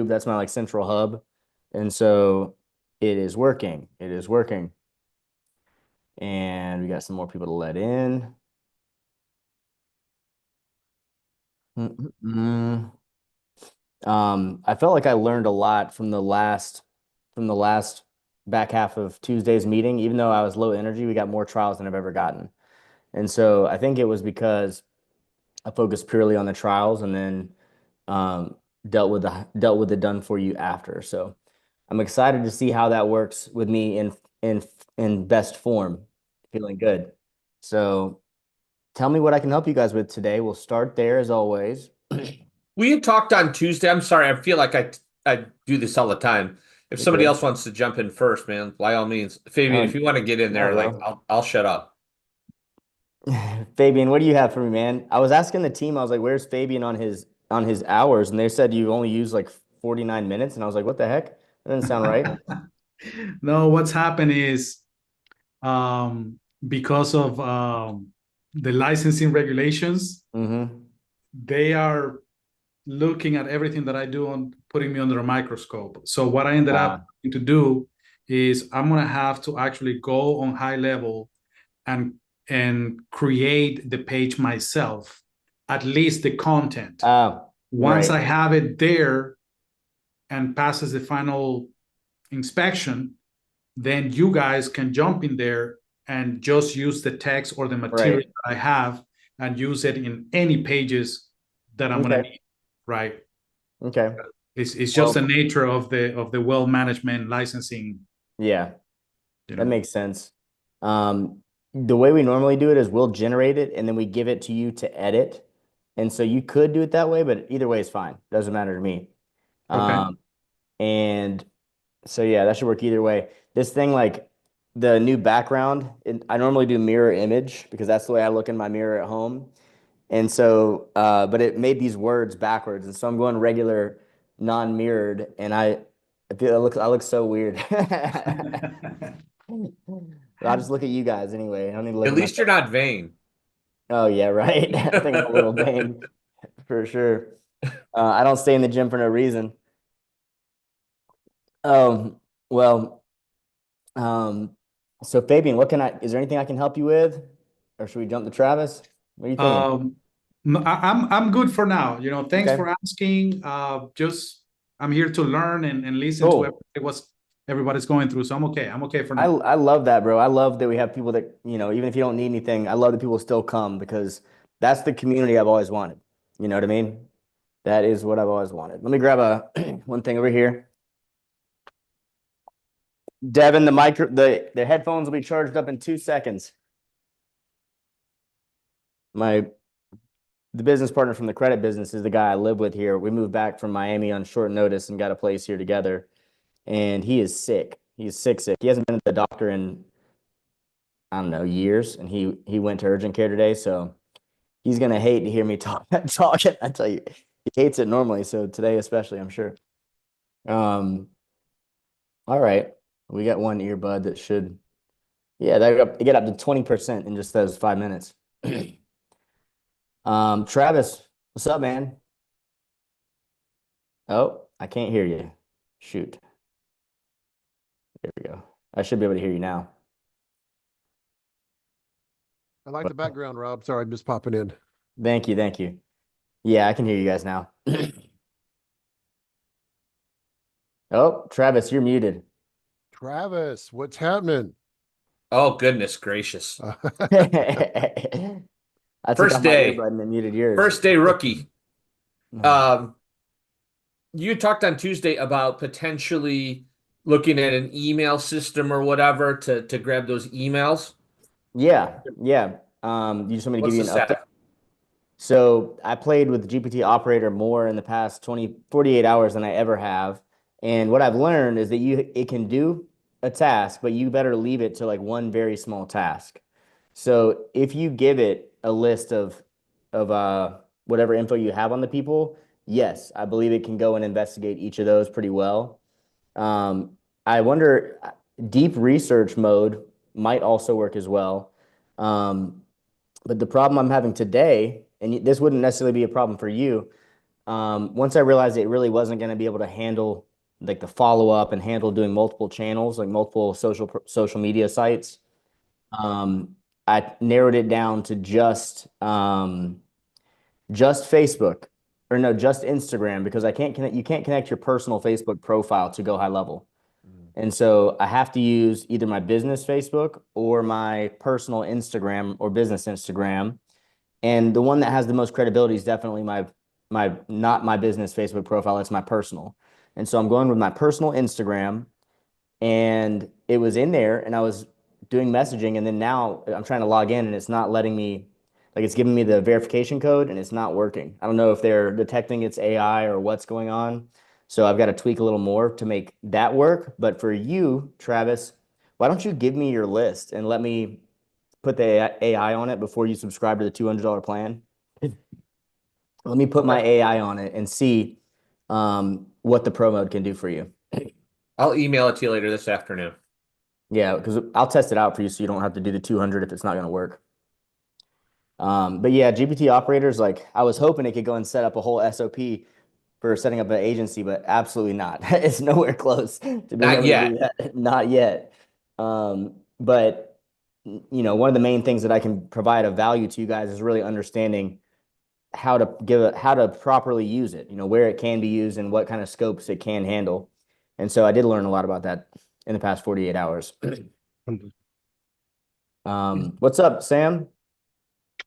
That's my like central hub. And so it is working. It is working. And we got some more people to let in. Mm-mm. I felt like I learned a lot from the last back half of Tuesday's meeting. Even though I was low energy, we got more trials than I've ever gotten. And so I think it was because I focused purely on the trials and then um, dealt with the done for you after. So I'm excited to see how that works with me in in best form, feeling good. So tell me what I can help you guys with today. We'll start there as always. We had talked on Tuesday. I'm sorry. I feel like I do this all the time. If You're somebody good. else wants to jump in first, man, by all means. Fabian, if Oh, you want to get in no, there, like bro. I'll shut up. Fabian, what do you have for me, man? I was asking the team, I was like, where's Fabian on his hours? And they said you only use like 49 minutes. And I was like, what the heck? That doesn't sound right. No, what's happened is because of the licensing regulations, Mm-hmm. they are looking at everything that I do and putting me under a microscope. So what I ended up Uh, having to do is I'm gonna have to actually go on high level and create the page myself, at least the content. Once right, I have it there and passes the final inspection, then you guys can jump in there and just use the text or the material right. that I have and use it in any pages that I'm gonna Okay, need, right? okay. It's just the Well, nature of the well management licensing, yeah, you that know. makes sense. The way we normally do it is we'll generate it and then we give it to you to edit. And so you could do it that way, but either way is fine. Doesn't matter to me. Okay. Um, and so yeah, that should work either way. This thing, like the new background, I normally do mirror image because that's the way I look in my mirror at home. And so, but it made these words backwards, and so I'm going regular, non-mirrored, and I feel I look so weird. I'll just look at you guys anyway. I don't need to look At at least you're myself. not vain. Oh yeah, right. I think I'm a little vain for sure. I don't stay in the gym for no reason. Um, well, um, so Fabian, is there anything I can help you with? Or should we jump to Travis? What are you thinking? Um, no, I'm good for now. You know, thanks Okay, for asking. Just I'm here to learn and listen to cool. what everybody's going through. So I'm okay. I'm okay for now. I love that, bro. I love that we have people that, even if you don't need anything, I love that people still come because that's the community I've always wanted. You know what I mean? That is what I've always wanted. Let me grab a one thing over here. Devin, the headphones will be charged up in 2 seconds. My the business partner from the credit business is the guy I live with here. We moved back from Miami on short notice and got a place here together. And he is sick. He's sick, sick. He hasn't been to the doctor in, I don't know, years. And he went to urgent care today. So he's gonna hate to hear me talking. I tell you, he hates it normally. So today, especially, I'm sure. Um, all right. We got one earbud that should, yeah, they get up to 20% in just those 5 minutes. Travis, what's up, man? Oh, I can't hear you. Shoot. There we go. I should be able to hear you now. I like the But background, Rob. Sorry, I'm just popping in. thank you, thank you. Yeah, I can hear you guys now. Oh, Travis, you're muted. Travis, what's happening? Oh, goodness gracious. I took First off my day. earbud and muted yours. First day rookie. Oh. Um, you talked on Tuesday about potentially looking at an email system or whatever to grab those emails. Yeah, yeah. You just want me to give What's you the an update? setup? So I played with GPT Operator more in the past 48 hours than I ever have. And what I've learned is that it can do a task, but you better leave it to like one very small task. So if you give it a list of whatever info you have on the people, yes, I believe it can go and investigate each of those pretty well. Um, I wonder, deep research mode might also work as well. But the problem I'm having today, and this wouldn't necessarily be a problem for you, Once I realized it really wasn't going to be able to handle like the follow up and handle doing multiple channels, like multiple social media sites, I narrowed it down to just Facebook, or no, just Instagram, because I can't connect. You can't connect your personal Facebook profile to go high level. And so I have to use either my business Facebook or my personal Instagram or business Instagram. And the one that has the most credibility is definitely my not my business Facebook profile, it's my personal. And so I'm going with my personal Instagram, and it was in there and I was doing messaging, and then now I'm trying to log in and it's not letting me, like it's giving me the verification code and it's not working. I don't know if they're detecting it's AI or what's going on. So I've got to tweak a little more to make that work. But for you, Travis, why don't you give me your list and let me put the AI on it before you subscribe to the $200 plan? Let me put my AI on it and see what the pro mode can do for you. I'll email it to you later this afternoon. Yeah, because I'll test it out for you so you don't have to do the 200 if it's not going to work. But yeah, GPT operators, like I was hoping it could go and set up a whole SOP for setting up an agency, but absolutely not. It's nowhere close to being Not able to yet. do that. Not yet. But one of the main things that I can provide of value to you guys is really understanding how to properly use it, where it can be used and what kind of scopes it can handle. And so I did learn a lot about that in the past 48 hours. What's up, Sam?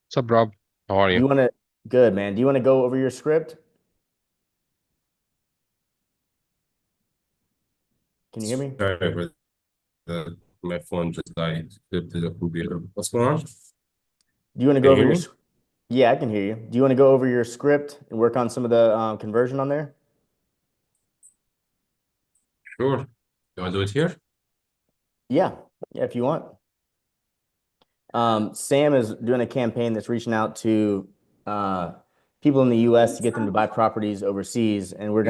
What's up, Rob? How are you? Good, man. Do you want to go over your script? Can you hear me? Sorry, but my phone just died to the computer. What's going on? Do you want to Can go you over hear your me? Yeah, I can hear you. Do you want to go over your script and work on some of the conversion on there? Sure. You want to do it here? Yeah, if you want. Sam is doing a campaign that's reaching out to people in the US to get them to buy properties overseas, and we're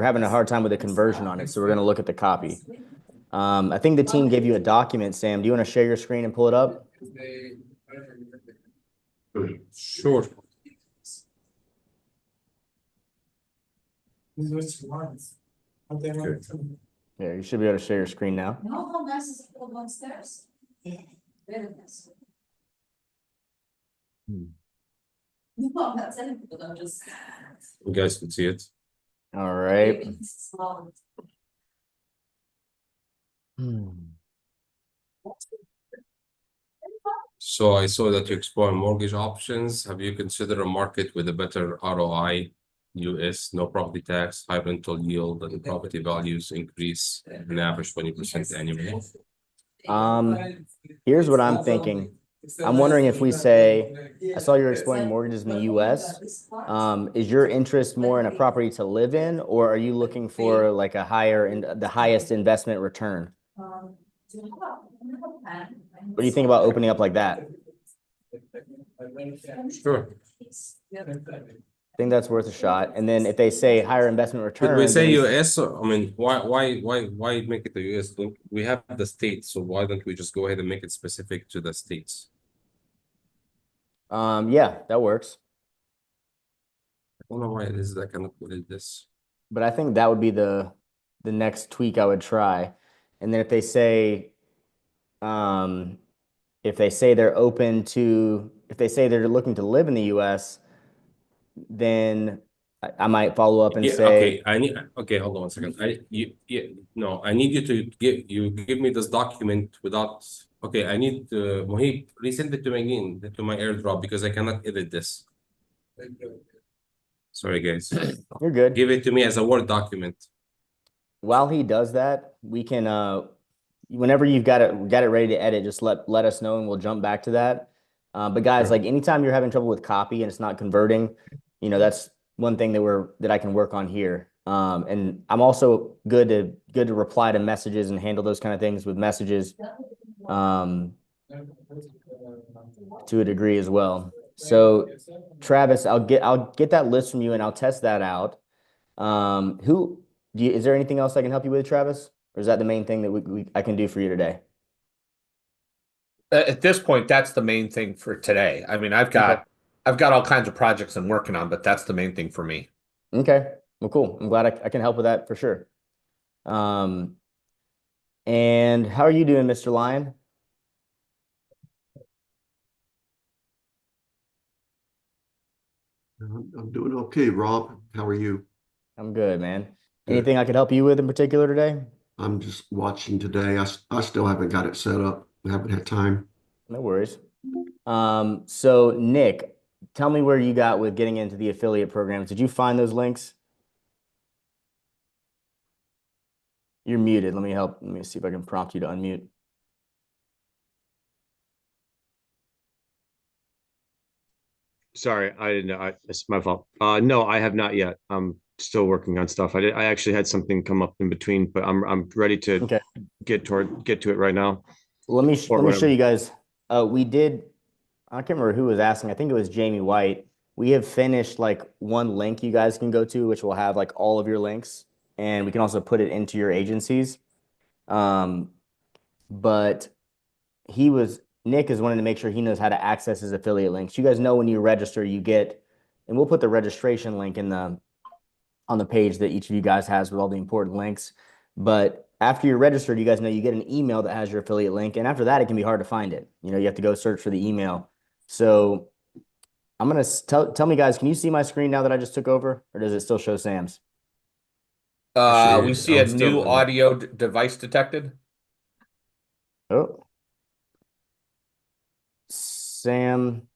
having a hard time with the conversion on it, so we're gonna look at the copy. I think the team gave you a document, Sam. Do you want to share your screen and pull it up? Sure. Okay. Yeah, you should be able to share your screen now. No, how nice is it downstairs? Yeah, very nice. No, I'm not telling people, I'm just. You guys can see it. All right. So I saw that you explore mortgage options. Have you considered a market with a better ROI, US, no property tax, high rental yield, and property values increase an average 20% annually? Here's what I'm thinking. I'm wondering if we say, I saw you're exploring mortgages in the US. Is your interest more in a property to live in, or are you looking for like the highest investment return? What do you think about opening up like that? Sure. I think that's worth a shot. And then if they say higher investment return, Did we say then US? I mean, why make it the US? We have the states, so why don't we just go ahead and make it specific to the states? Yeah, that works. I don't know why it is that I cannot put it this. But I think that would be the next tweak I would try. And then if they say they're looking to live in the US, then I might follow up and Yeah, say, okay, hold on 1 second. I need you to give me this document without, okay, I need Mohib, resend it to me again, to my AirDrop, because I cannot edit this. Sorry, guys. you're good. Give it to me as a Word document. While he does that, we can whenever you've got it ready to edit, just let us know and we'll jump back to that. But guys, like anytime you're having trouble with copy and it's not converting, that's one thing that I can work on here. And I'm also good to reply to messages and handle those kind of things with messages to a degree as well. So Travis, I'll get that list from you and I'll test that out. Is there anything else I can help you with, Travis? Or is that the main thing that I can do for you today? At this point, that's the main thing for today. I mean, I've got all kinds of projects I'm working on, but that's the main thing for me. Okay. Well, cool. I'm glad I can help with that for sure. And how are you doing, Mr. Lyon? I'm doing okay, Rob. How are you? I'm good, man. Good. Anything I could help you with in particular today? I'm just watching today. I still haven't got it set up. I haven't had time. No worries. So Nick, tell me where you got with getting into the affiliate programs. Did you find those links? You're muted. Let me see if I can prompt you to unmute. Sorry, I didn't know. It's my fault. No, I have not yet. I'm still working on stuff. I actually had something come up in between, but I'm ready to Okay. get to it right now. Let me Or show whatever. you guys. We did. I can't remember who was asking. I think it was Jamie White. We have finished like one link you guys can go to, which will have like all of your links, and we can also put it into your agencies. But Nick is wanting to make sure he knows how to access his affiliate links. You guys know when you register, you get, and we'll put the registration link in on the page that each of you guys has with all the important links. But after you're registered, you guys know you get an email that has your affiliate link, and after that, it can be hard to find it. You know, you have to go search for the email. So I'm gonna tell me, guys, can you see my screen now that I just took over, or does it still show Sam's? We see a new audio device detected. Oh, Sam.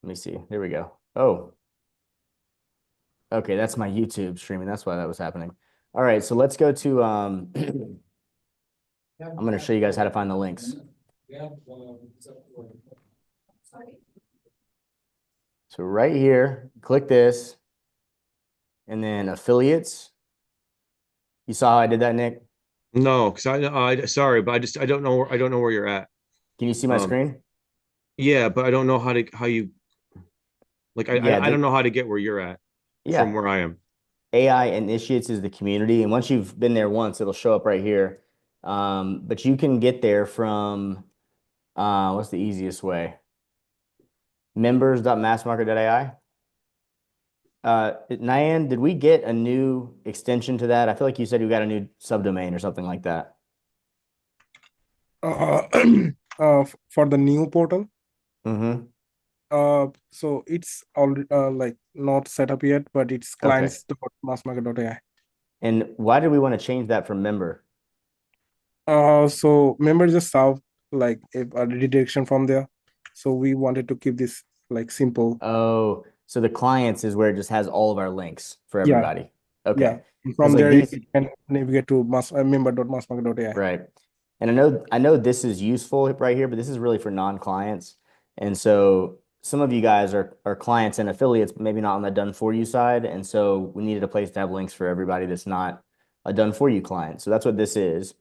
Let me see. There we go. Oh, okay, that's my YouTube streaming. That's why that was happening. All right, so let's go to I'm going to show you guys how to find the links. So right here, click this, and then affiliates. You saw how I did that, Nick? No, because I sorry, but I don't know where you're at. Can you see my screen? Yeah, but I don't know how you like I don't know how to get where you're at from where I am. AI Initiates is the community, and once you've been there once, it'll show up right here. But you can get there from what's the easiest way? Members.massmarket.ai. Nyan, did we get a new extension to that? I feel like you said you got a new subdomain or something like that. For the new portal. Mm-hmm. So it's already like not set up yet, but it's clients.massmarket.ai. And why did we want to change that from member? So member just have like a redirection from there. So we wanted to keep this like simple. Oh, so the clients is where it just has all of our links for everybody. Yeah. Okay. Yeah. From like there you can navigate to member.massmarket.ai. Right. And I know this is useful right here, but this is really for non-clients. And so some of you guys are clients and affiliates, but maybe not on the done for you side. And so we needed a place to have links for everybody that's not a done for you client. So that's what this is.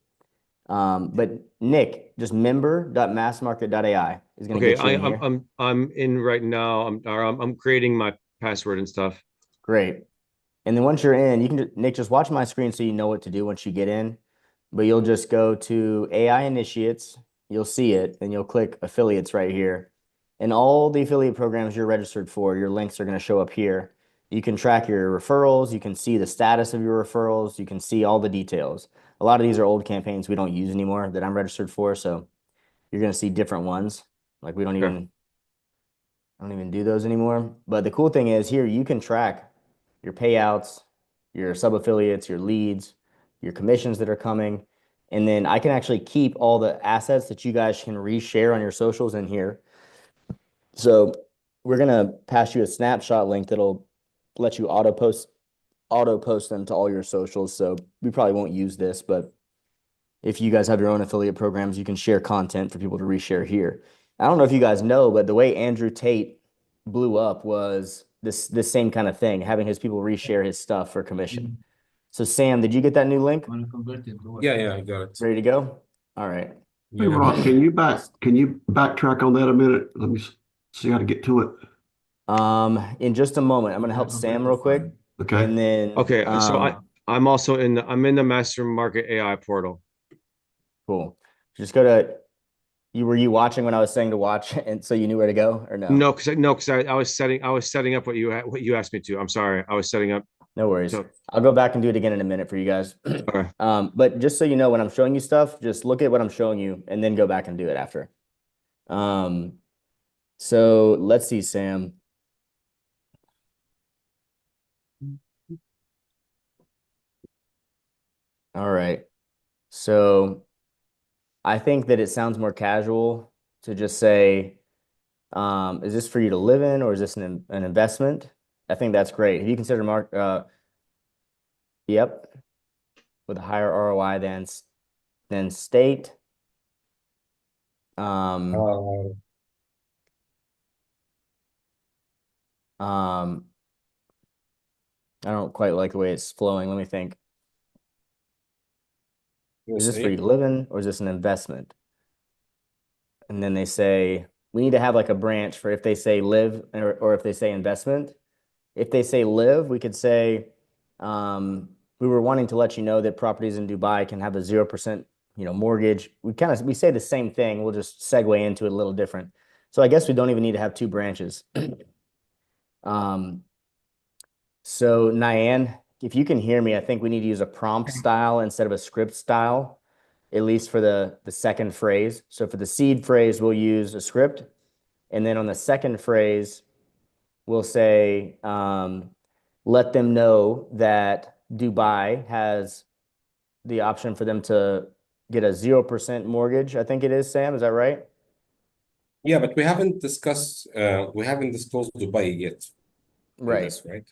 But Nick, just member.massmarket.ai is going to get you in here. I'm in right now. I'm creating my password and stuff. Great. And then once you're in, you can Nick, just watch my screen so you know what to do once you get in. But you'll just go to AI Initiates, you'll see it, and you'll click affiliates right here. And all the affiliate programs you're registered for, your links are going to show up here. You can track your referrals, you can see the status of your referrals, you can see all the details. A lot of these are old campaigns we don't use anymore that I'm registered for, so you're going to see different ones. Like I don't even do those anymore. But the cool thing is here you can track your payouts, your sub-affiliates, your leads, your commissions that are coming. And then I can actually keep all the assets that you guys can reshare on your socials in here. So we're going to pass you a snapshot link that'll let you auto post them to all your socials. So we probably won't use this, but if you guys have your own affiliate programs, you can share content for people to reshare here. I don't know if you guys know, but the way Andrew Tate blew up was this same kind of thing, having his people reshare his stuff for commission. So Sam, did you get that new link? Yeah, I got it. Ready to go? All right. Hey, Rob, can you backtrack on that a minute? Let me see how to get to it. In just a moment, I'm gonna help Sam real quick. Okay. And then so I'm also in the Master Market AI portal. Cool. Just go to Were you watching when I was saying to watch, and so you knew where to go, or no? No, because I was setting up what you asked me to. I'm sorry. I was setting up. No worries. So, I'll go back and do it again in a minute for you guys. okay. But just so you know, when I'm showing you stuff, just look at what I'm showing you and then go back and do it after. So let's see, Sam. All right. So I think that it sounds more casual to just say, is this for you to live in, or is this an investment? I think that's great. Have you considered yep, with a higher ROI than state? I don't quite like the way it's flowing. Let me think. Is this for you to live in, or is this an investment? And then they say, we need to have like a branch for if they say live or if they say investment. If they say live, we could say, we were wanting to let you know that properties in Dubai can have a 0%, mortgage. We say the same thing. We'll just segue into it a little different. So I guess we don't even need to have two branches. So Nyan, if you can hear me, I think we need to use a prompt style instead of a script style, at least for the second phrase. So for the seed phrase, we'll use a script. And then on the second phrase, we'll say, let them know that Dubai has the option for them to get a 0% mortgage. I think it is, Sam. Is that right? Yeah, but we haven't discussed, we haven't disclosed Dubai yet. Right. This, right?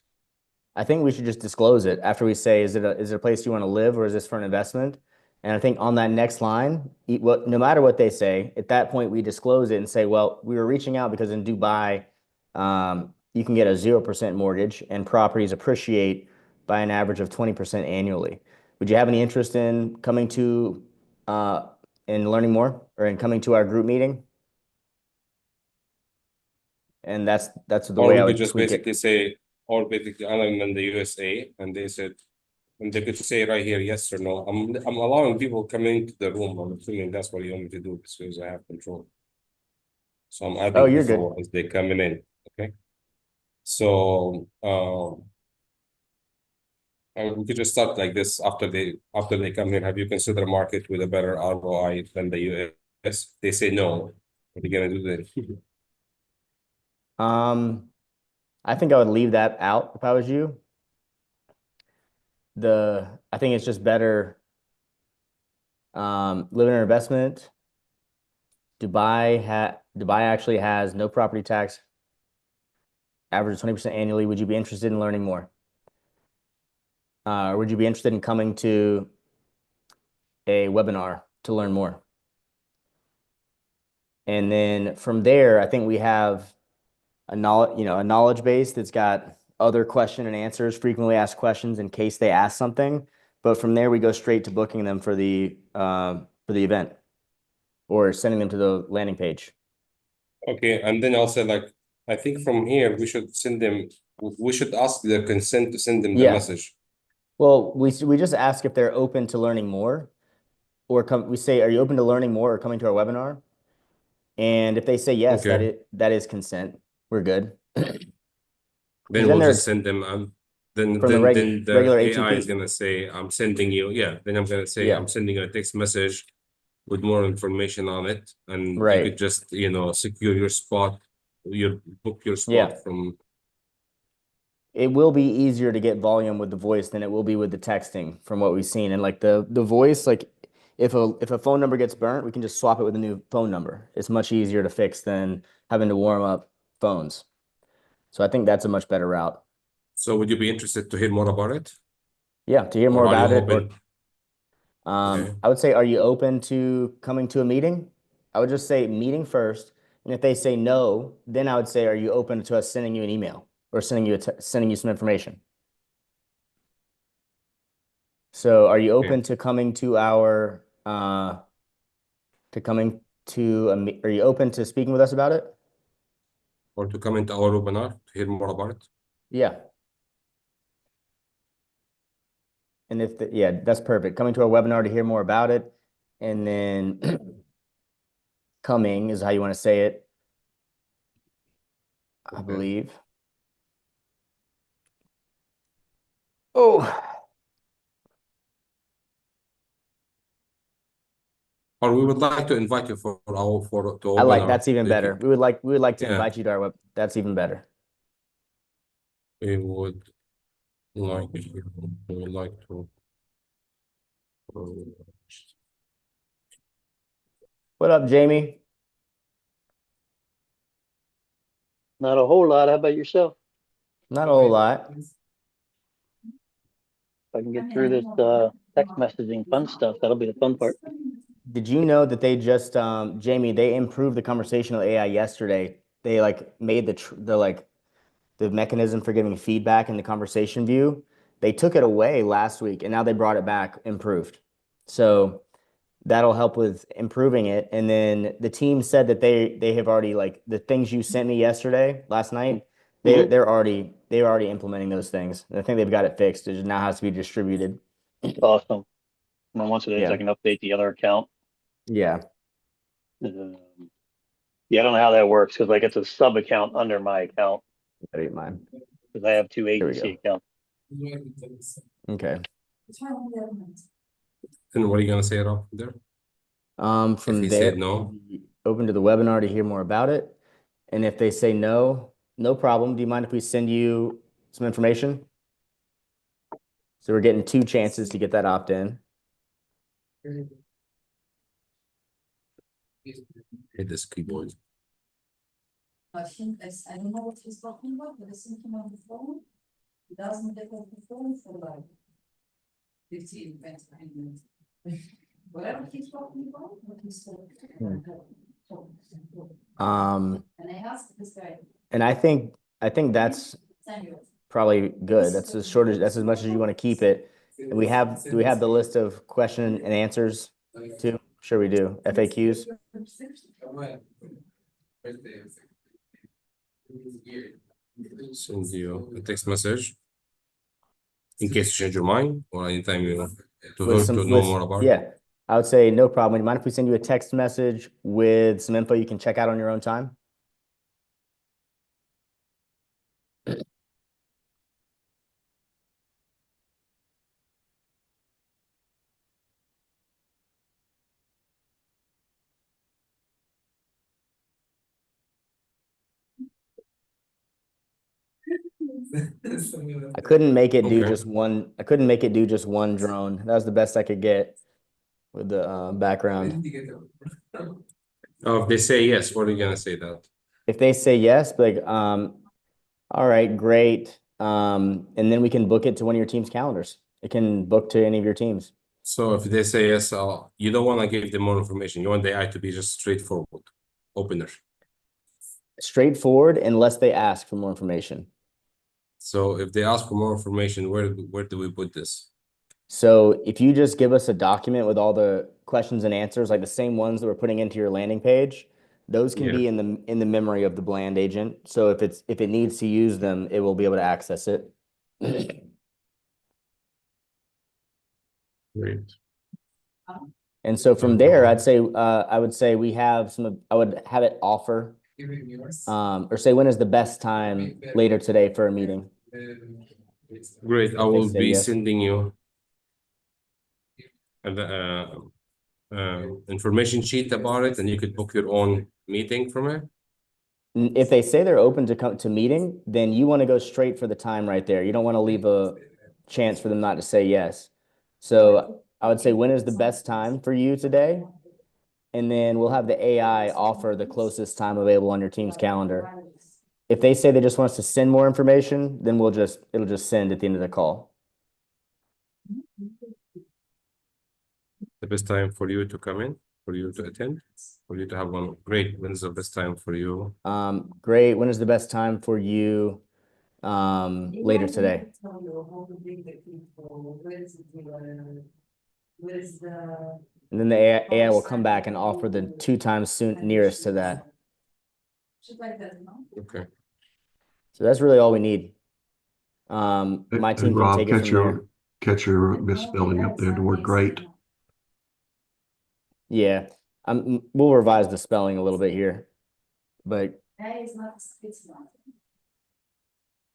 I think we should just disclose it after we say, is it a place you want to live, or is this for an investment? And I think on that next line, no matter what they say, at that point we disclose it and say, well, we were reaching out because in Dubai, you can get a 0% mortgage and properties appreciate by an average of 20% annually. Would you have any interest in coming to in learning more, or in coming to our group meeting? And that's the way I would just tweak basically it. say, or basically I'm in the USA, and they said, and they could say right here yes or no. I'm allowing people coming to the room. I'm assuming that's what you want me to do because I have control. So I'm adding you're people good. as they coming in. Okay. So and we could just start like this after they come here. Have you considered a market with a better ROI than the US? They say no. What are you gonna do then? I think I would leave that out if I was you. I think it's just better living in investment. Dubai actually has no property tax, average 20% annually. Would you be interested in learning more? Or would you be interested in coming to a webinar to learn more? And then from there, I think we have a knowledge base that's got other question and answers, frequently asked questions in case they ask something. But from there, we go straight to booking them for the event, or sending them to the landing page. Okay, and then also I think from here we should ask their consent to send them the message. Well, we just ask if they're open to learning more, or we say, are you open to learning more or coming to our webinar? And if they say yes, that is consent. We're good. Then we'll just send them then from the regular AI is ATP. gonna say, I'm sending you, then I'm gonna say, I'm sending you a text message with more information on it, and you could just secure your spot, book your spot from. It will be easier to get volume with the voice than it will be with the texting, from what we've seen. And like the voice, like if a phone number gets burnt, we can just swap it with a new phone number. It's much easier to fix than having to warm up phones. So I think that's a much better route. So would you be interested to hear more about it? Yeah, to hear more about it. I would say, are you open to coming to a meeting? I would just say meeting first. And if they say no, then I would say, are you open to us sending you an email or sending you some information? So are you open to coming to our, are you open to speaking with us about it? Or to come into our webinar to hear more about it? Yeah. And that's perfect. Coming to our webinar to hear more about it. And then coming is how you want to say it, I Okay. believe. Oh, Or we would like to invite you to I open like our that's even better. We would like to Yeah. invite you to our web. That's even better. We would like to. What up, Jamie? Not a whole lot. How about yourself? Not a whole lot. If I can get through this text messaging fun stuff, that'll be the fun part. Did you know that they just Jamie, they improved the conversational AI yesterday. They like made the mechanism for giving feedback in the conversation view. They took it away last week and now they brought it back improved. So that'll help with improving it. And then the team said that they have already, like, the things you sent me last night, they're already implementing those things. And I think they've got it fixed. It just now has to be distributed. Awesome. And then once it is, Yeah. I can update the other account. Yeah. Yeah, I don't know how that works because like it's a sub account under my account Gotta get mine. because I have two we agency accounts. Okay. And what are you gonna say about there? From If he there, said no? open to the webinar to hear more about it. And if they say no, no problem. Do you mind if we send you some information? So we're getting 2 chances to get that opt-in. Hit this keyboard. I don't know what he's talking about, but I think him on the phone. He doesn't get off the phone for like 15, 20 minutes. Whatever he's talking about, what he's talking about. And I asked this guy. And I think that's probably good. That's as short as, that's as much as you want to keep it. And do we have the list of question and answers too? Sure we do. FAQs. Send you a text message in case you change your mind or anytime you want to know more about it. Yeah, I would say no problem. Do you mind if we send you a text message with some info you can check out on your own time? I couldn't make it do just one. I couldn't make it do just one drone. That was the best I could get with the background. Oh, if they say yes, what are you gonna say that? If they say yes, be like, all right, great. And then we can book it to one of your team's calendars. It can book to any of your teams. So if they say yes, you don't want to give them more information. You want the AI to be just straightforward, opener. Straightforward, unless they ask for more information. So if they ask for more information, where do we put this? So if you just give us a document with all the questions and answers, like the same ones that we're putting into your landing page, those can be in the memory of the Bland agent. So if it needs to use them, it will be able to access it. Great. And so from there, I would say we have I would have it offer, or say when is the best time later today for a meeting. Great. I will be yes. sending you information sheet about it, and you could book your own meeting from it. If they say they're open to come to meeting, then you want to go straight for the time right there. You don't want to leave a chance for them not to say yes. So I would say, when is the best time for you today? And then we'll have the AI offer the closest time available on your team's calendar. If they say they just want us to send more information, then it'll just send at the end of the call. The best time for you to come in, for you to attend, for you to have one. Great. When is the best time for you? Great. When is the best time for you? Later today. And then the AI will come back and offer the 2 times nearest to that. Okay. So that's really all we need. My team can take it from there. Catch your misspelling up there. The word great. Yeah. We'll revise the spelling a little bit here, but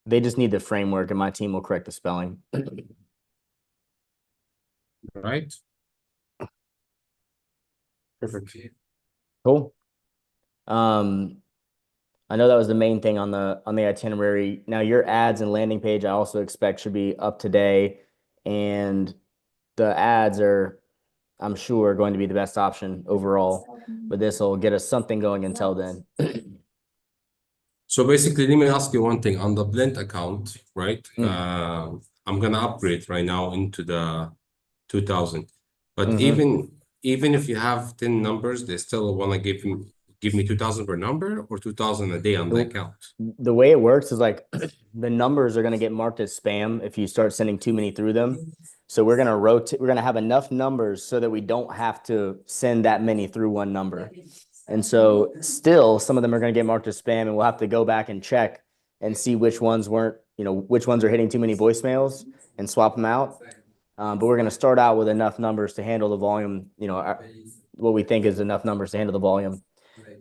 they just need the framework, and my team will correct the spelling. Right? Perfect. Cool. I know that was the main thing on the itinerary. Now your ads and landing page, I also expect should be up to date, and the ads are, I'm sure, going to be the best option overall. But this will get us something going until then. So basically, let me ask you one thing on the Blend account, right? Mm. I'm gonna upgrade right now into the 2000, but Mhm. even if you have 10 numbers, they still want to give me 2000 per number or 2000 a day on the account. The way it works is like the numbers are going to get marked as spam if you start sending too many through them. So we're going to rotate, we're going to have enough numbers so that we don't have to send that many through one number. And so still some of them are going to get marked as spam, and we'll have to go back and check and see which ones weren't, which ones are hitting too many voicemails and swap them out. But we're going to start out with enough numbers to handle the volume, what we think is enough numbers to handle the volume.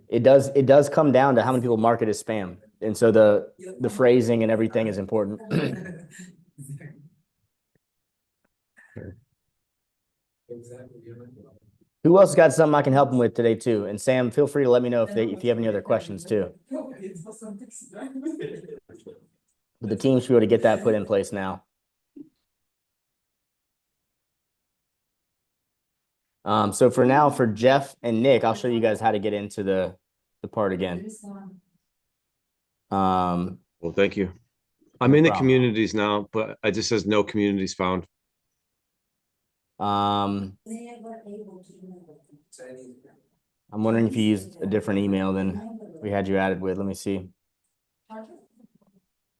It does come down to how many people mark it as spam. And so the phrasing and everything is important. Who else got something I can help them with today too? And Sam, feel free to let me know if you have any other questions too. But the team should be able to get that put in place now. So for now, for Jeff and Nick, I'll show you guys how to get into the part again. Well, thank you. I'm in the problem. communities now, but it just says no communities found. I'm wondering if you used a different email than we had you added with. Let me see.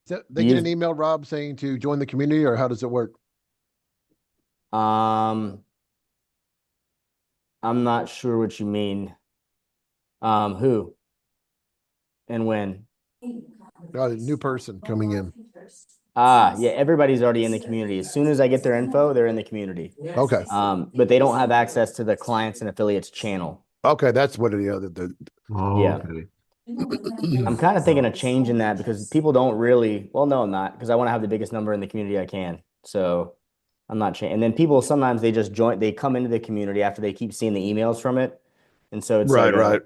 They get an email, Rob, saying to join the community, or how does it work? I'm not sure what you mean. Who and when? A new person coming in. Yeah, everybody's already in the community. As soon as I get their info, they're in the community. Okay. But they don't have access to the clients and affiliates channel. Okay, that's what it is. Yeah. Okay. I'm kind of thinking of changing that because people don't really, well, no, I'm not, because I want to have the biggest number in the community I can. So I'm not changing. And then people sometimes they just join, they come into the community after they keep seeing the emails from it. And so it's right.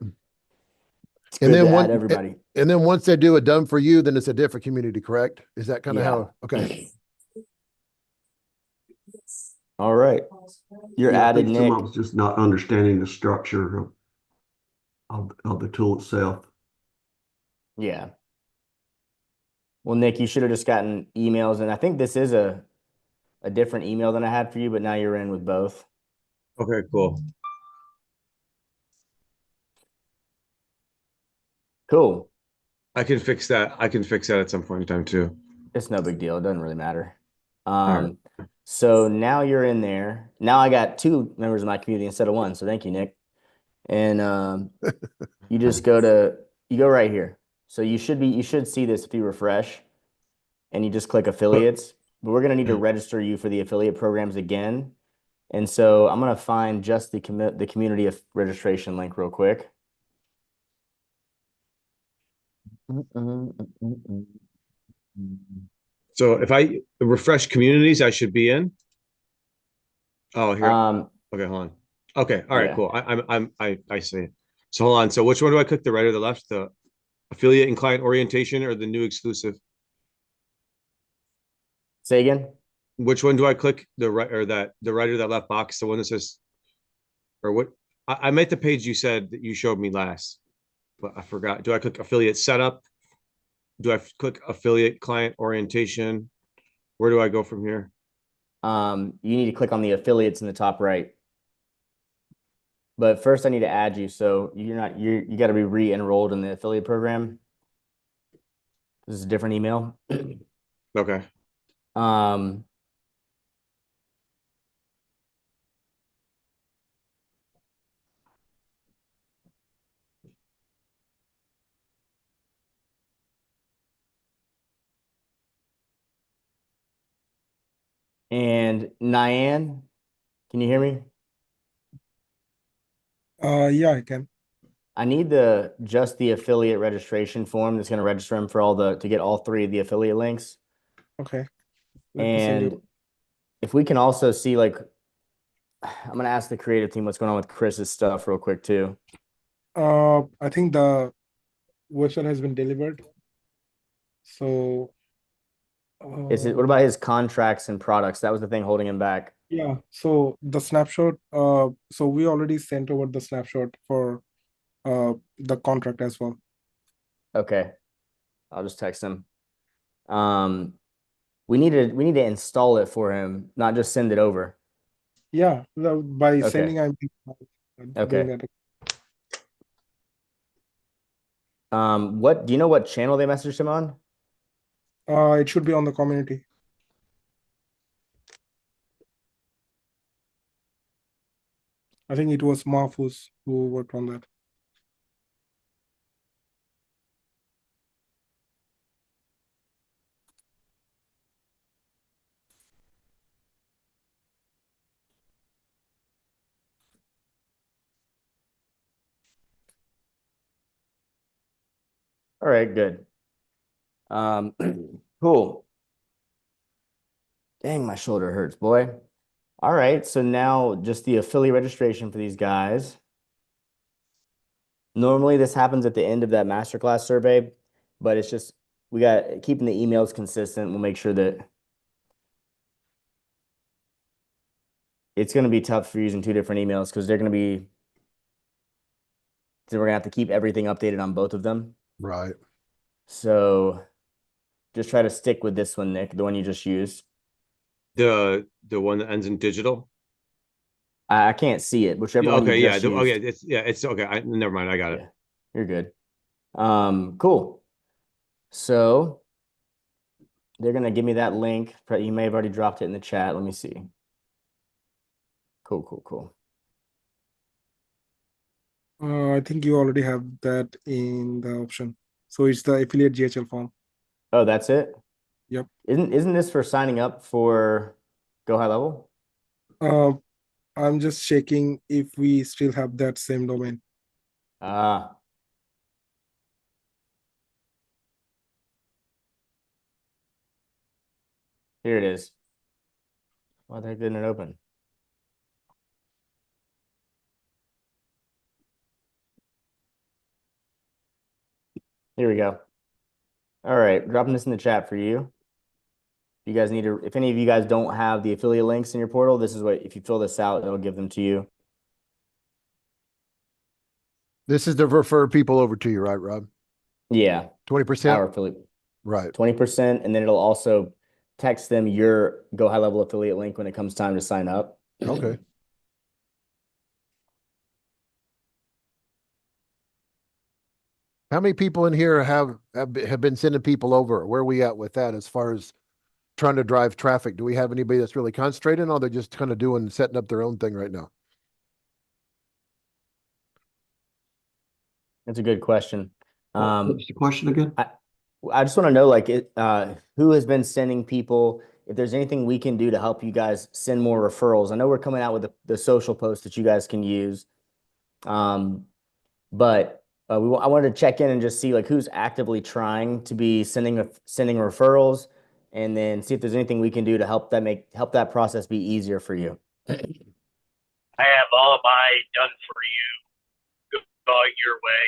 It's and then add everybody. And then once they do it done for you, then it's a different community, correct? Is that kind of how? Okay. All right. You're Yeah, added, I think Nick. some of us just not understanding the structure of the tool itself. Yeah. Well, Nick, you should have just gotten emails, and I think this is a different email than I had for you, but now you're in with both. Okay, cool. Cool. I can fix that. I can fix that at some point in time too. It's no big deal. It doesn't really matter. Right. So now you're in there. Now I got two members of my community instead of one. So thank you, Nick. And you just go right here. So you should see this if you refresh and you just click affiliates. But we're going to need to register you for the affiliate programs again. And so I'm going to find just the community of registration link real quick. So if I refresh communities, I should be in. Oh, here. Okay, hold on. Okay, all right, cool. I see it. So hold on. So which one do I click? The right or the left? The affiliate and client orientation or the new exclusive? Say again. Which one do I click? The right or that left box? The one that says, or what? I'm at the page you said that you showed me last, but I forgot. Do I click affiliate setup? Do I click affiliate client orientation? Where do I go from here? You need to click on the affiliates in the top right. But first I need to add you. So you got to be re-enrolled in the affiliate program. This is a different email. Okay. And Nyan, can you hear me? Yeah, I can. I need just the affiliate registration form that's going to register him for to get all 3 of the affiliate links. Okay. Let me send And you. if we can also see, like, I'm going to ask the creative team what's going on with Chris's stuff real quick too. I think the version has been delivered. So What about his contracts and products? That was the thing holding him back. yeah, so the snapshot, so we already sent over the snapshot for the contract as well. Okay. I'll just text him. We need to install it for him, not just send it over. Yeah, by Okay. sending, I'm doing Okay. that. What do you know what channel they messaged him on? It should be on the community. I think it was Mahfouz who worked on that. All right, good. Cool. Dang, my shoulder hurts, boy. All right, so now just the affiliate registration for these guys. Normally this happens at the end of that masterclass survey, but it's just we got keeping the emails consistent. We'll make sure that it's going to be tough for using 2 different emails because they're going to be. So we're gonna have to keep everything updated on both of them. Right. So just try to stick with this one, Nick, the one you just used. The one that ends in digital. I can't see it. Whichever one Okay, you yeah, just used. it's okay. Never mind, I got it. Yeah, you're good. Cool. So they're gonna give me that link. You may have already dropped it in the chat. Let me see. Cool. I think you already have that in the option. So it's the affiliate GHL form. Oh, that's it? Yep. Isn't this for signing up for Go High Level? I'm just checking if we still have that same domain. Here it is. Why the heck didn't it open? Here we go. All right, dropping this in the chat for you. You guys need to, if any of you guys don't have the affiliate links in your portal, this is what, if you fill this out, it'll give them to you. This is to refer people over to you, right, Rob? Yeah. 20%? Our affiliate. Right. 20%. And then it'll also text them your Go High Level affiliate link when it comes time to sign up. Okay. How many people in here have been sending people over? Where are we at with that as far as trying to drive traffic? Do we have anybody that's really concentrating, or they're just kind of setting up their own thing right now? That's a good question. What's the question again? I just want to know, like, who has been sending people, if there's anything we can do to help you guys send more referrals. I know we're coming out with the social post that you guys can use. But I wanted to check in and just see, like, who's actively trying to be sending referrals, and then see if there's anything we can do to help that process be easier for you. I have all of mine done for you, going your way,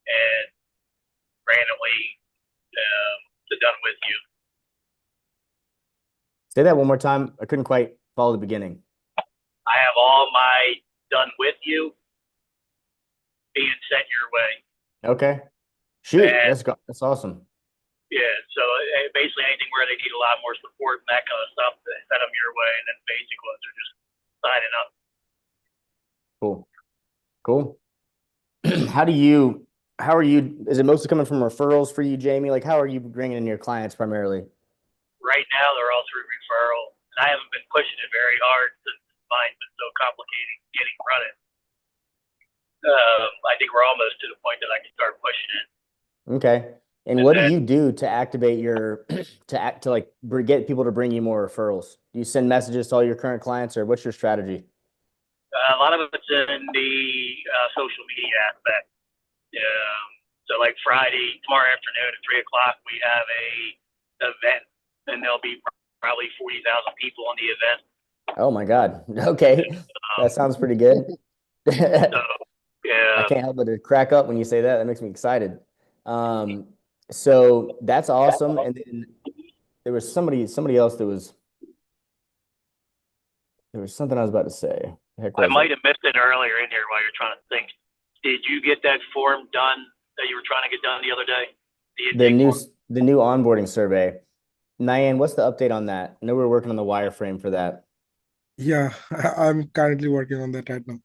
and randomly done with you. Say that one more time. I couldn't quite follow the beginning. I have all my done with you being sent your way. Okay. Shoot, that's awesome. Yeah, so basically anything where they need a lot more support and that kind of stuff, they send them your way, and then basic ones are just signing up. Cool. How are you, is it mostly coming from referrals for you, Jamie? Like, how are you bringing in your clients primarily? Right now, they're all through referral, and I haven't been pushing it very hard since mine's been so complicated getting running. I think we're almost to the point that I can start pushing it. Okay. And what do you do to activate your get people to bring you more referrals? Do you send messages to all your current clients, or what's your strategy? A lot of it's in the social media aspect. So like Friday, tomorrow afternoon at 3 o'clock, we have a event, and there'll be probably 40,000 people on the event. Oh my God. Okay. That sounds pretty good. So, yeah. I can't help but to crack up when you say that. That makes me excited. So that's awesome. And then there was somebody else there was something I was about to say. Heck I was might it? have missed it earlier in here while you're trying to think. Did you get that form done that you were trying to get done the other day? The new onboarding survey. Nyan, what's the update on that? I know we're working on the wireframe for that. Yeah, I'm currently working on that right now.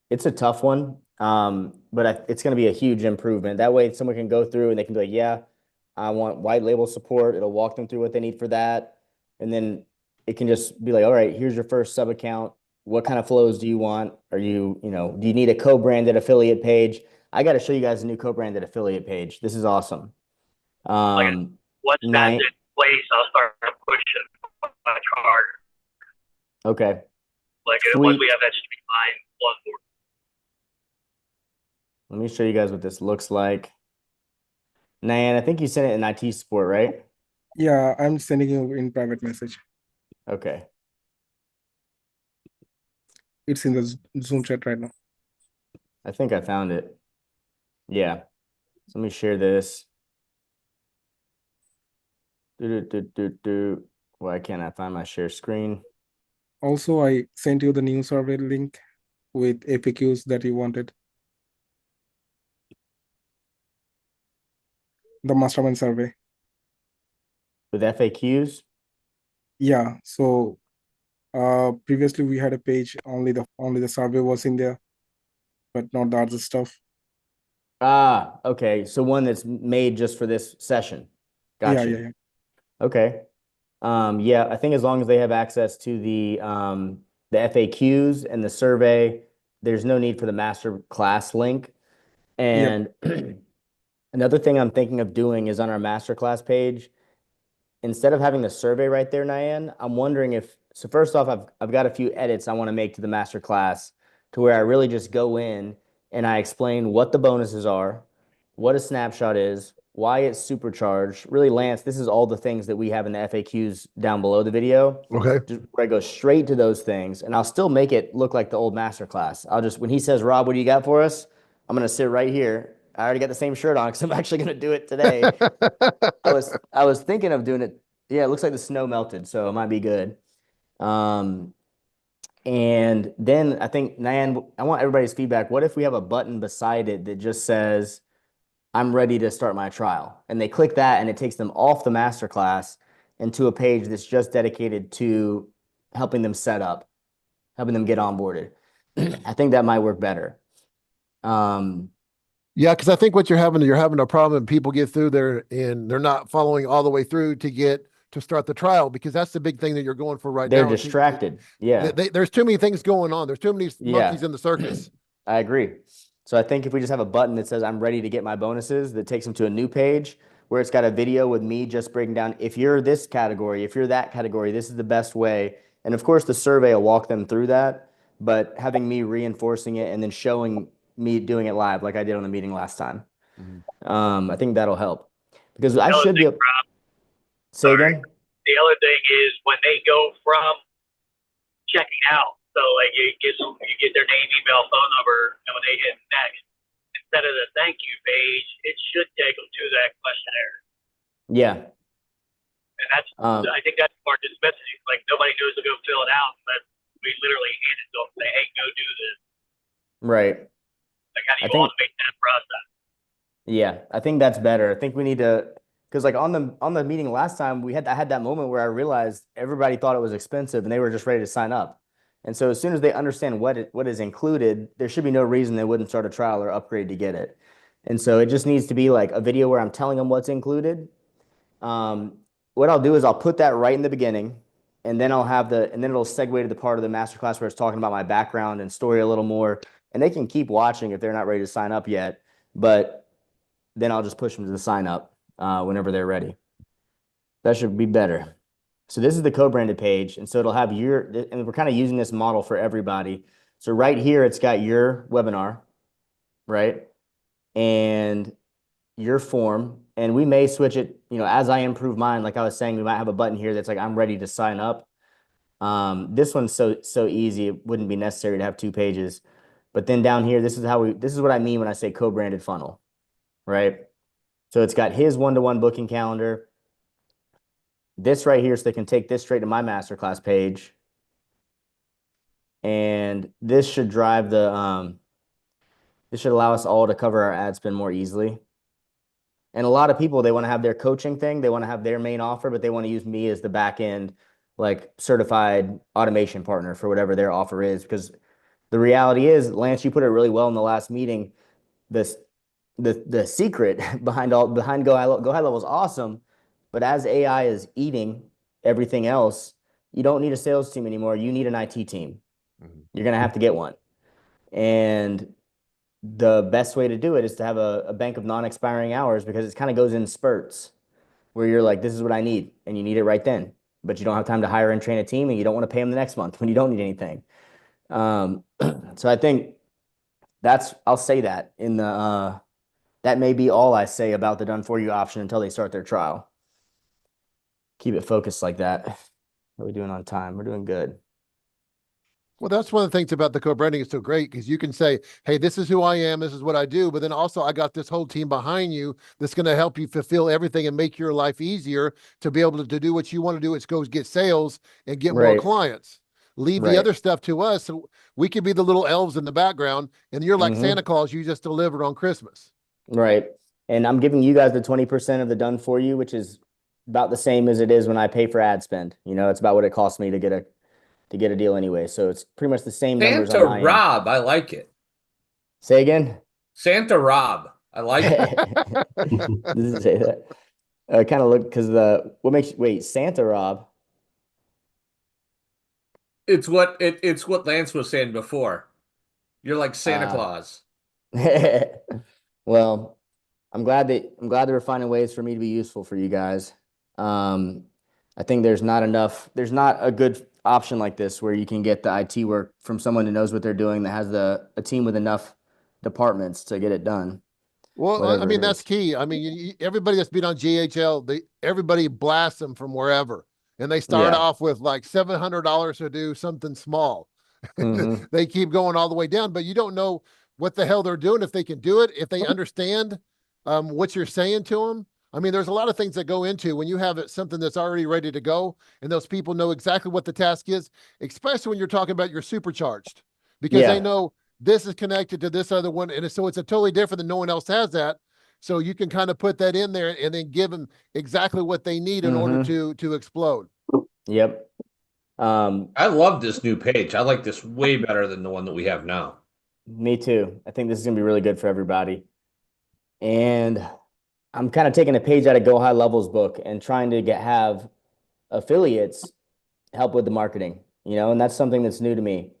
It's a tough one, but it's going to be a huge improvement. That way, someone can go through and they can be like, "Yeah, I want white label support." It'll walk them through what they need for that, and then it can just be like, "All right, here's your first sub account. What kind of flows do you want? Do you need a co-branded affiliate page?" I got to show you guys a new co-branded affiliate page. This is awesome. Once that's in place, I'll start pushing my card. Okay. Like once we have that streamlined on board. Let me show you guys what this looks like. Nan, I think you sent it in IT support, right? Yeah, I'm sending you in private message. Okay. It's in the Zoom chat right now. I think I found it. Yeah. So let me share this. Why can't I find my share screen? Also, I sent you the new survey link with FAQs that you wanted. The mastermind survey. With FAQs? Yeah. So previously we had a page, only the survey was in there, but not the other stuff. Ah, okay. So one that's made just for this session. Gotcha. Yeah. Okay. Yeah, I think as long as they have access to the FAQs and the survey, there's no need for the master class link. And another thing I'm thinking of doing is on our masterclass page, instead of having the survey right there, Nyan, I'm wondering so first off, I've got a few edits I want to make to the masterclass to where I really just go in and I explain what the bonuses are, what a snapshot is, why it's supercharged. Really, Lance, this is all the things that we have in the FAQs down below the video. Okay. Just where I go straight to those things, and I'll still make it look like the old masterclass. When he says, "Rob, what do you got for us?" I'm going to sit right here. I already got the same shirt on because I'm actually going to do it today. I was thinking of doing it. Yeah, it looks like the snow melted, so it might be good. And then I think, Nyan, I want everybody's feedback. What if we have a button beside it that just says, "I'm ready to start my trial"? And they click that and it takes them off the masterclass into a page that's just dedicated to helping them set up, helping them get onboarded. I think that might work better. Yeah, because I think what you're having a problem, people get through there and they're not following all the way through to start the trial, because that's the big thing that you're going for right now. They're distracted. Yeah. There's too many things going on. There's too many monkeys in the circus. I agree. So I think if we just have a button that says, "I'm ready to get my bonuses," that takes them to a new page where it's got a video with me just breaking down, if you're this category, if you're that category, this is the best way. And of course, the survey will walk them through that, but having me reinforcing it and then showing me doing it live like I did on the meeting last time. I think that'll help, because I should be able. Say again? The other thing is when they go from checking out, so like you get their name, email, phone number, and when they hit next, instead of the thank you page, it should take them to that questionnaire. Yeah. And that's I think that's part of this messaging. Like nobody knows to go fill it out unless we literally hand it to them and say, "Hey, go do this." Right. Like how do you automate that process? Yeah, I think that's better. I think we need to, because like on the meeting last time, I had that moment where I realized everybody thought it was expensive and they were just ready to sign up. And so as soon as they understand what is included, there should be no reason they wouldn't start a trial or upgrade to get it. And so it just needs to be like a video where I'm telling them what's included. What I'll do is I'll put that right in the beginning, and then and then it'll segue to the part of the masterclass where it's talking about my background and story a little more. And they can keep watching if they're not ready to sign up yet, but then I'll just push them to the sign up whenever they're ready. That should be better. So this is the co-branded page. And so it'll have and we're kind of using this model for everybody. So right here, it's got your webinar, right? And your form. And we may switch it, as I improve mine, like I was saying, we might have a button here that's like, I'm ready to sign up. This one's so easy, it wouldn't be necessary to have 2 pages. But then down here, this is what I mean when I say co-branded funnel, right? So it's got his one-to-one booking calendar. This right here, so they can take this straight to my masterclass page. And this should drive this should allow us all to cover our ad spend more easily. And a lot of people, they want to have their coaching thing, they want to have their main offer, but they want to use me as the back end, like certified automation partner for whatever their offer is. Because the reality is, Lance, you put it really well in the last meeting. The secret behind Go High Level is awesome, but as AI is eating everything else, you don't need a sales team anymore. You need an IT team. You're gonna have to get one, and the best way to do it is to have a bank of non-expiring hours, because it kind of goes in spurts where you're like, this is what I need, and you need it right then, but you don't have time to hire and train a team, and you don't want to pay them the next month when you don't need anything. So I think I'll say that in the that may be all I say about the done for you option until they start their trial. Keep it focused like that. How are we doing on time? We're doing good. Well, that's one of the things about the co-branding is so great, because you can say, hey, this is who I am, this is what I do, but then also I got this whole team behind you that's going to help you fulfill everything and make your life easier to be able to do what you want to do, which goes get sales and get more clients. Leave the other stuff to us, so we could be the little elves in the background, and you're like Santa Claus, you just delivered on Christmas. Right. And I'm giving you guys the 20% of the done for you, which is about the same as it is when I pay for ad spend. It's about what it costs me to get a deal anyway. So it's pretty much the same numbers on my end. Rob, I like it. Say again? Santa Rob, I like it. Does it say that? I kind of look, because what makes you, wait, Santa Rob? It's what Lance was saying before. You're like Santa Claus. Well, I'm glad they were finding ways for me to be useful for you guys. I think there's not a good option like this where you can get the IT work from someone who knows what they're doing, that has a team with enough departments to get it done. Well, I mean, that's key. I mean, everybody that's been on GHL, everybody blasts them from wherever. And they start off with like $700 to do something small. They keep going all the way down, but you don't know what the hell they're doing, if they can do it, if they understand what you're saying to them. I mean, there's a lot of things that go into when you have something that's already ready to go, and those people know exactly what the task is, especially when you're talking about your supercharged, because they know this is connected to this other one. And so it's a totally different than no one else has that. So you can kind of put that in there and then give them exactly what they need in order to explode. Yep. I love this new page. I like this way better than the one that we have now. Me too. I think this is going to be really good for everybody. And I'm kind of taking a page out of Go High Level's book and trying to have affiliates help with the marketing, and that's something that's new to me.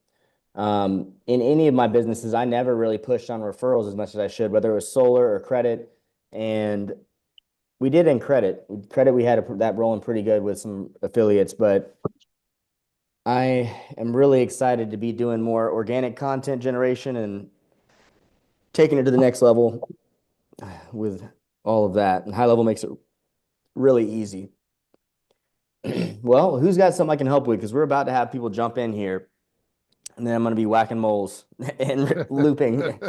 In any of my businesses, I never really pushed on referrals as much as I should, whether it was solar or credit. And we did in credit. We had that rolling pretty good with some affiliates, but I am really excited to be doing more organic content generation and taking it to the next level with all of that. And High Level makes it really easy. Well, who's got something I can help with? Because we're about to have people jump in here, and then I'm going to be whacking moles and looping.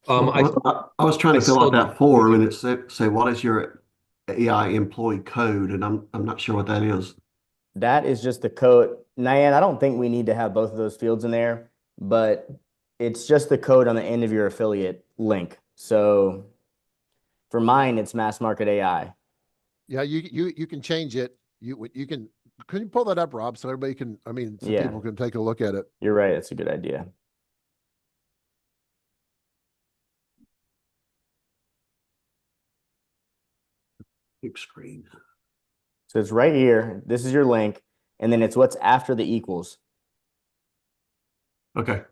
I was trying to fill out that form, and it said, what is your AI employee code? And I'm not sure what that is. That is just the code. Nyan, I don't think we need to have both of those fields in there, but it's just the code on the end of your affiliate link. So for mine, it's Mass Market AI. Yeah, you can change it. Can you pull that up, Rob, so everybody can, people can take a look at it. You're right. That's a good idea. Big screen. So it's right here. This is your link, and then it's what's after the equals. Okay.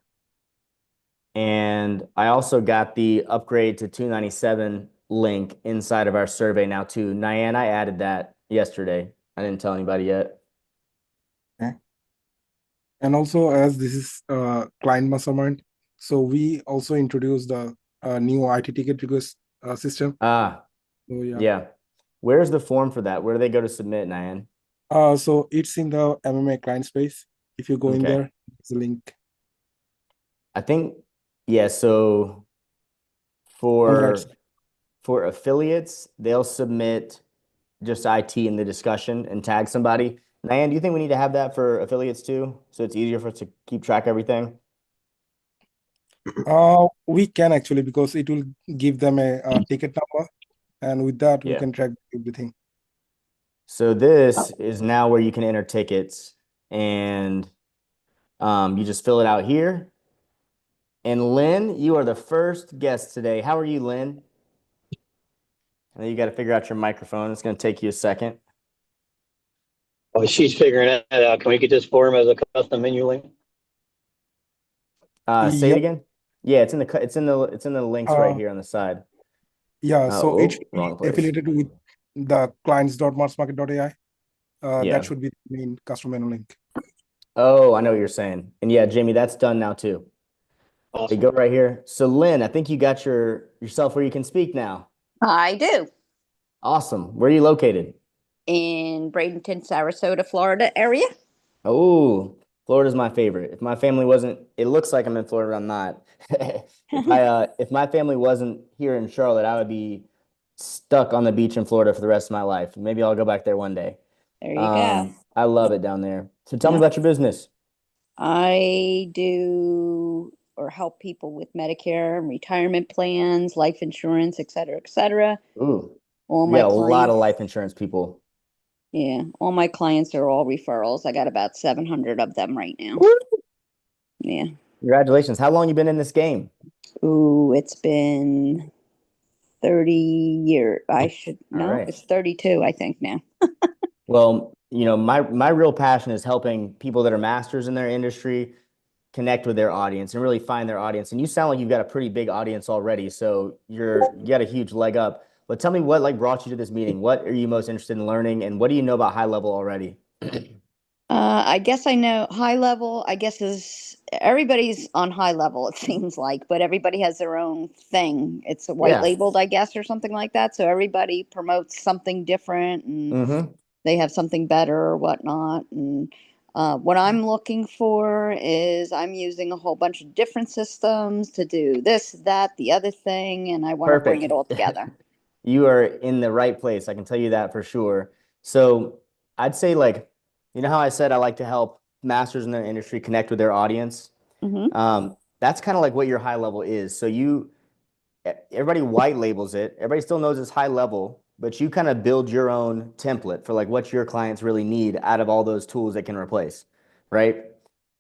And I also got the upgrade to 297 link inside of our survey now too. Nyan, I added that yesterday. I didn't tell anybody yet. And also, as this is client mastermind, so we also introduced the new IT ticket request system. Ah, So yeah. yeah. Where's the form for that? Where do they go to submit, Nyan? So it's in the MMA client space. If you go in Okay. there, it's a link I think, yeah, so on the right side. for affiliates, they'll submit just IT in the discussion and tag somebody. Nyan, do you think we need to have that for affiliates too? So it's easier for us to keep track of everything? We can actually, because it will give them a ticket number, and with that we Yeah. can track everything. So this is now where you can enter tickets, and you just fill it out here. And Lynn, you are the first guest today. How are you, Lynn? And then you got to figure out your microphone. It's going to take you a second. Oh, she's figuring that out. Can we get this form as a custom menu link? Say it Yep. again. Yeah, it's in the links right here on the side. Yeah, so it should be wrong place. affiliated with the clients.marsmarket.ai. Yeah. That should be the main custom menu link. Oh, I know what you're saying. And yeah, Jamie, that's done now too. Awesome. They go right here. So Lynn, I think you got yourself where you can speak now. I do. Awesome. Where are you located? In Bradenton, Sarasota, Florida area. Oh, Florida's my favorite. If my family wasn't, it looks like I'm in Florida, I'm not. If my family wasn't here in Charlotte, I would be stuck on the beach in Florida for the rest of my life. Maybe I'll go back there one day. There you go. I love it down there. So tell me about your business. I do or help people with Medicare and retirement plans, life insurance, et cetera, et cetera. Ooh, All you my got a lot of clients, life insurance people. yeah, all my clients are all referrals. I got about 700 of them right now. Yeah. Congratulations. How long you been in this game? Ooh, it's been 30 years. right. It's 32, I think now. Well, my real passion is helping people that are masters in their industry connect with their audience and really find their audience. And you sound like you've got a pretty big audience already, so you got a huge leg up. But tell me what brought you to this meeting. What are you most interested in learning, and what do you know about HighLevel already? I guess I know HighLevel, I guess is everybody's on HighLevel, it seems like, but everybody has their own thing. It's white labeled, I guess, or something like that. So everybody promotes something different and they have something better or whatnot. And what I'm looking for is I'm using a whole bunch of different systems to do this, that, the other thing, and I want to bring it all together. You are in the right place. I can tell you that for sure. So I'd say, like, you know how I said I like to help masters in their industry connect with their audience? That's kind of like what your HighLevel is. So everybody white labels it. Everybody still knows it's HighLevel, but you kind of build your own template for like what your clients really need out of all those tools they can replace, right?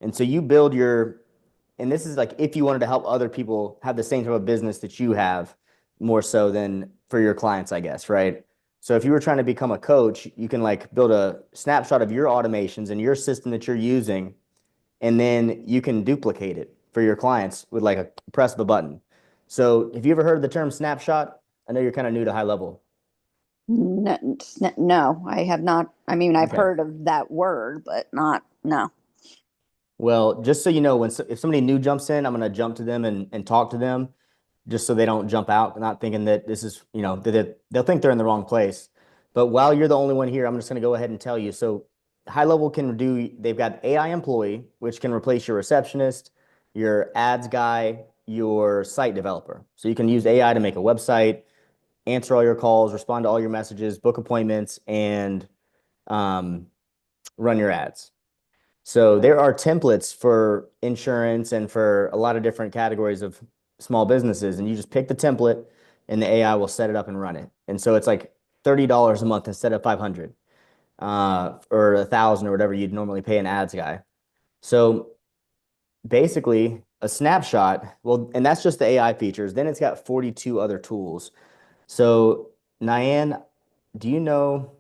And so you build and this is like if you wanted to help other people have the same type of business that you have, more so than for your clients, I guess, right? So if you were trying to become a coach, you can like build a snapshot of your automations and your system that you're using, and then you can duplicate it for your clients with like a press of a button. So have you ever heard of the term snapshot? I know you're kind of new to HighLevel. No, I have not. I mean, I've heard of that word, but no. Well, just so you know, if somebody new jumps in, I'm going to jump to them and talk to them just so they don't jump out, not thinking that this is, they'll think they're in the wrong place. But while you're the only one here, I'm just going to go ahead and tell you. So HighLevel they've got AI employee, which can replace your receptionist, your ads guy, your site developer. So you can use AI to make a website, answer all your calls, respond to all your messages, book appointments, and run your ads. So there are templates for insurance and for a lot of different categories of small businesses, and you just pick the template and the AI will set it up and run it. And so it's like $30 a month instead of 500 or 1,000 or whatever you'd normally pay an ads guy. So basically a snapshot, well, and that's just the AI features. Then it's got 42 other tools. So Nyan, do you know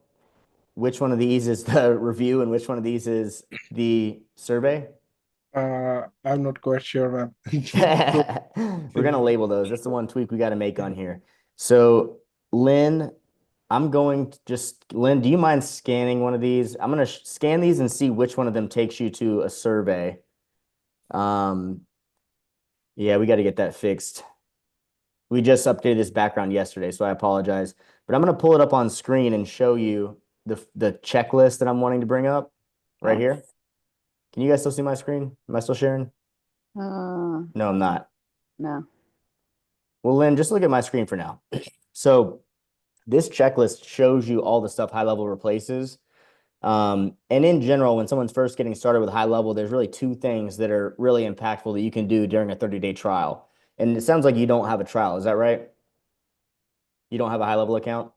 which one of these is the review and which one of these is the survey? I'm not quite sure, man. We're gonna label those. That's the one tweak we got to make on here. So Lynn, I'm going to just, Lynn, do you mind scanning one of these? I'm going to scan these and see which one of them takes you to a survey. Yeah, we got to get that fixed. We just updated this background yesterday, so I apologize. But I'm going to pull it up on screen and show you the checklist that I'm wanting to bring up right here. Can you guys still see my screen? Am I still sharing? No, I'm not. No. Well, Lynn, just look at my screen for now. So this checklist shows you all the stuff high level replaces. And in general, when someone's first getting started with high level, there's really two things that are really impactful that you can do during a 30-day trial. And it sounds like you don't have a trial. Is that right? You don't have a high level account?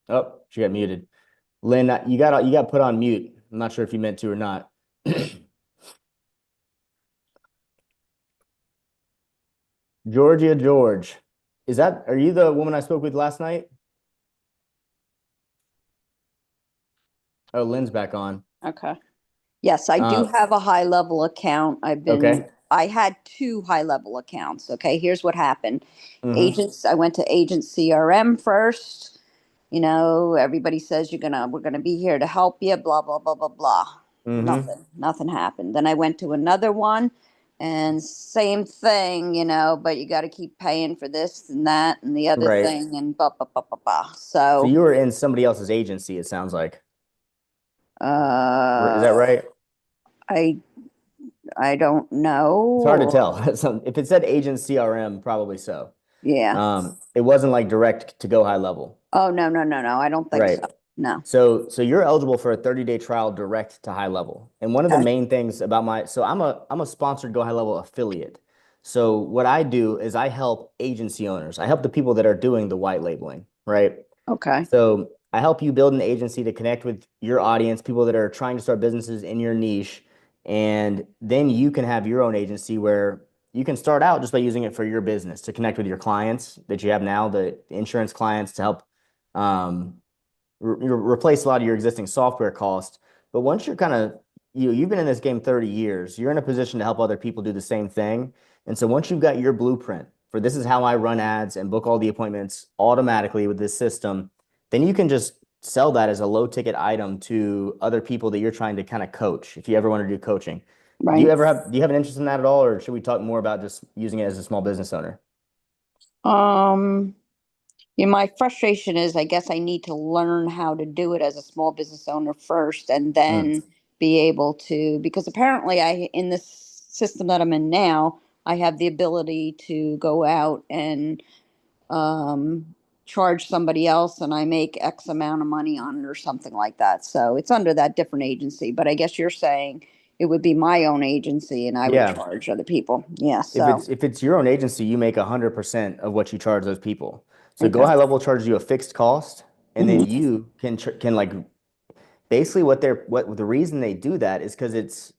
Oh, she got muted. Lynn, you got put on mute. I'm not sure if you meant to or not. Georgia George. Are you the woman I spoke with last night? Oh, Lynn's back on. Okay. Yes, I do have a high level account. I had two high level accounts. Okay, here's what happened. I went to agent CRM first. You know, everybody says we're gonna be here to help you, blah, blah, blah, blah, blah. Nothing happened. Then I went to another one and same thing, you know, but you got to keep paying for this and that and the other thing and blah, blah, blah, blah, blah. So you were in somebody else's agency, it sounds like. Is that right? I don't know. It's hard to tell. If it said agent CRM, probably so. Yeah. It wasn't like direct to go high level. Oh, no. I don't think so. No. So you're eligible for a 30-day trial direct to high level. And one of the main things about I'm a sponsored Go High Level affiliate. So what I do is I help agency owners. I help the people that are doing the white labeling, right? Okay. So I help you build an agency to connect with your audience, people that are trying to start businesses in your niche. And then you can have your own agency where you can start out just by using it for your business to connect with your clients that you have now, the insurance clients, to help replace a lot of your existing software costs. But once you've been in this game 30 years, you're in a position to help other people do the same thing. And so once you've got your blueprint for this is how I run ads and book all the appointments automatically with this system, then you can just sell that as a low ticket item to other people that you're trying to kind of coach if you ever want to do coaching. Right. Do you have an interest in that at all, or should we talk more about just using it as a small business owner? My frustration is I guess I need to learn how to do it as a small business owner first and then be able to, because apparently in this system that I'm in now, I have the ability to go out and charge somebody else and I make X amount of money on it or something like that. So it's under that different agency, but I guess you're saying it would be my own agency and I would charge other people. Yeah. So if it's your own agency, you make 100% of what you charge those people. So Go High Level charges you a fixed cost, and then you can like basically what the reason they do that is because it's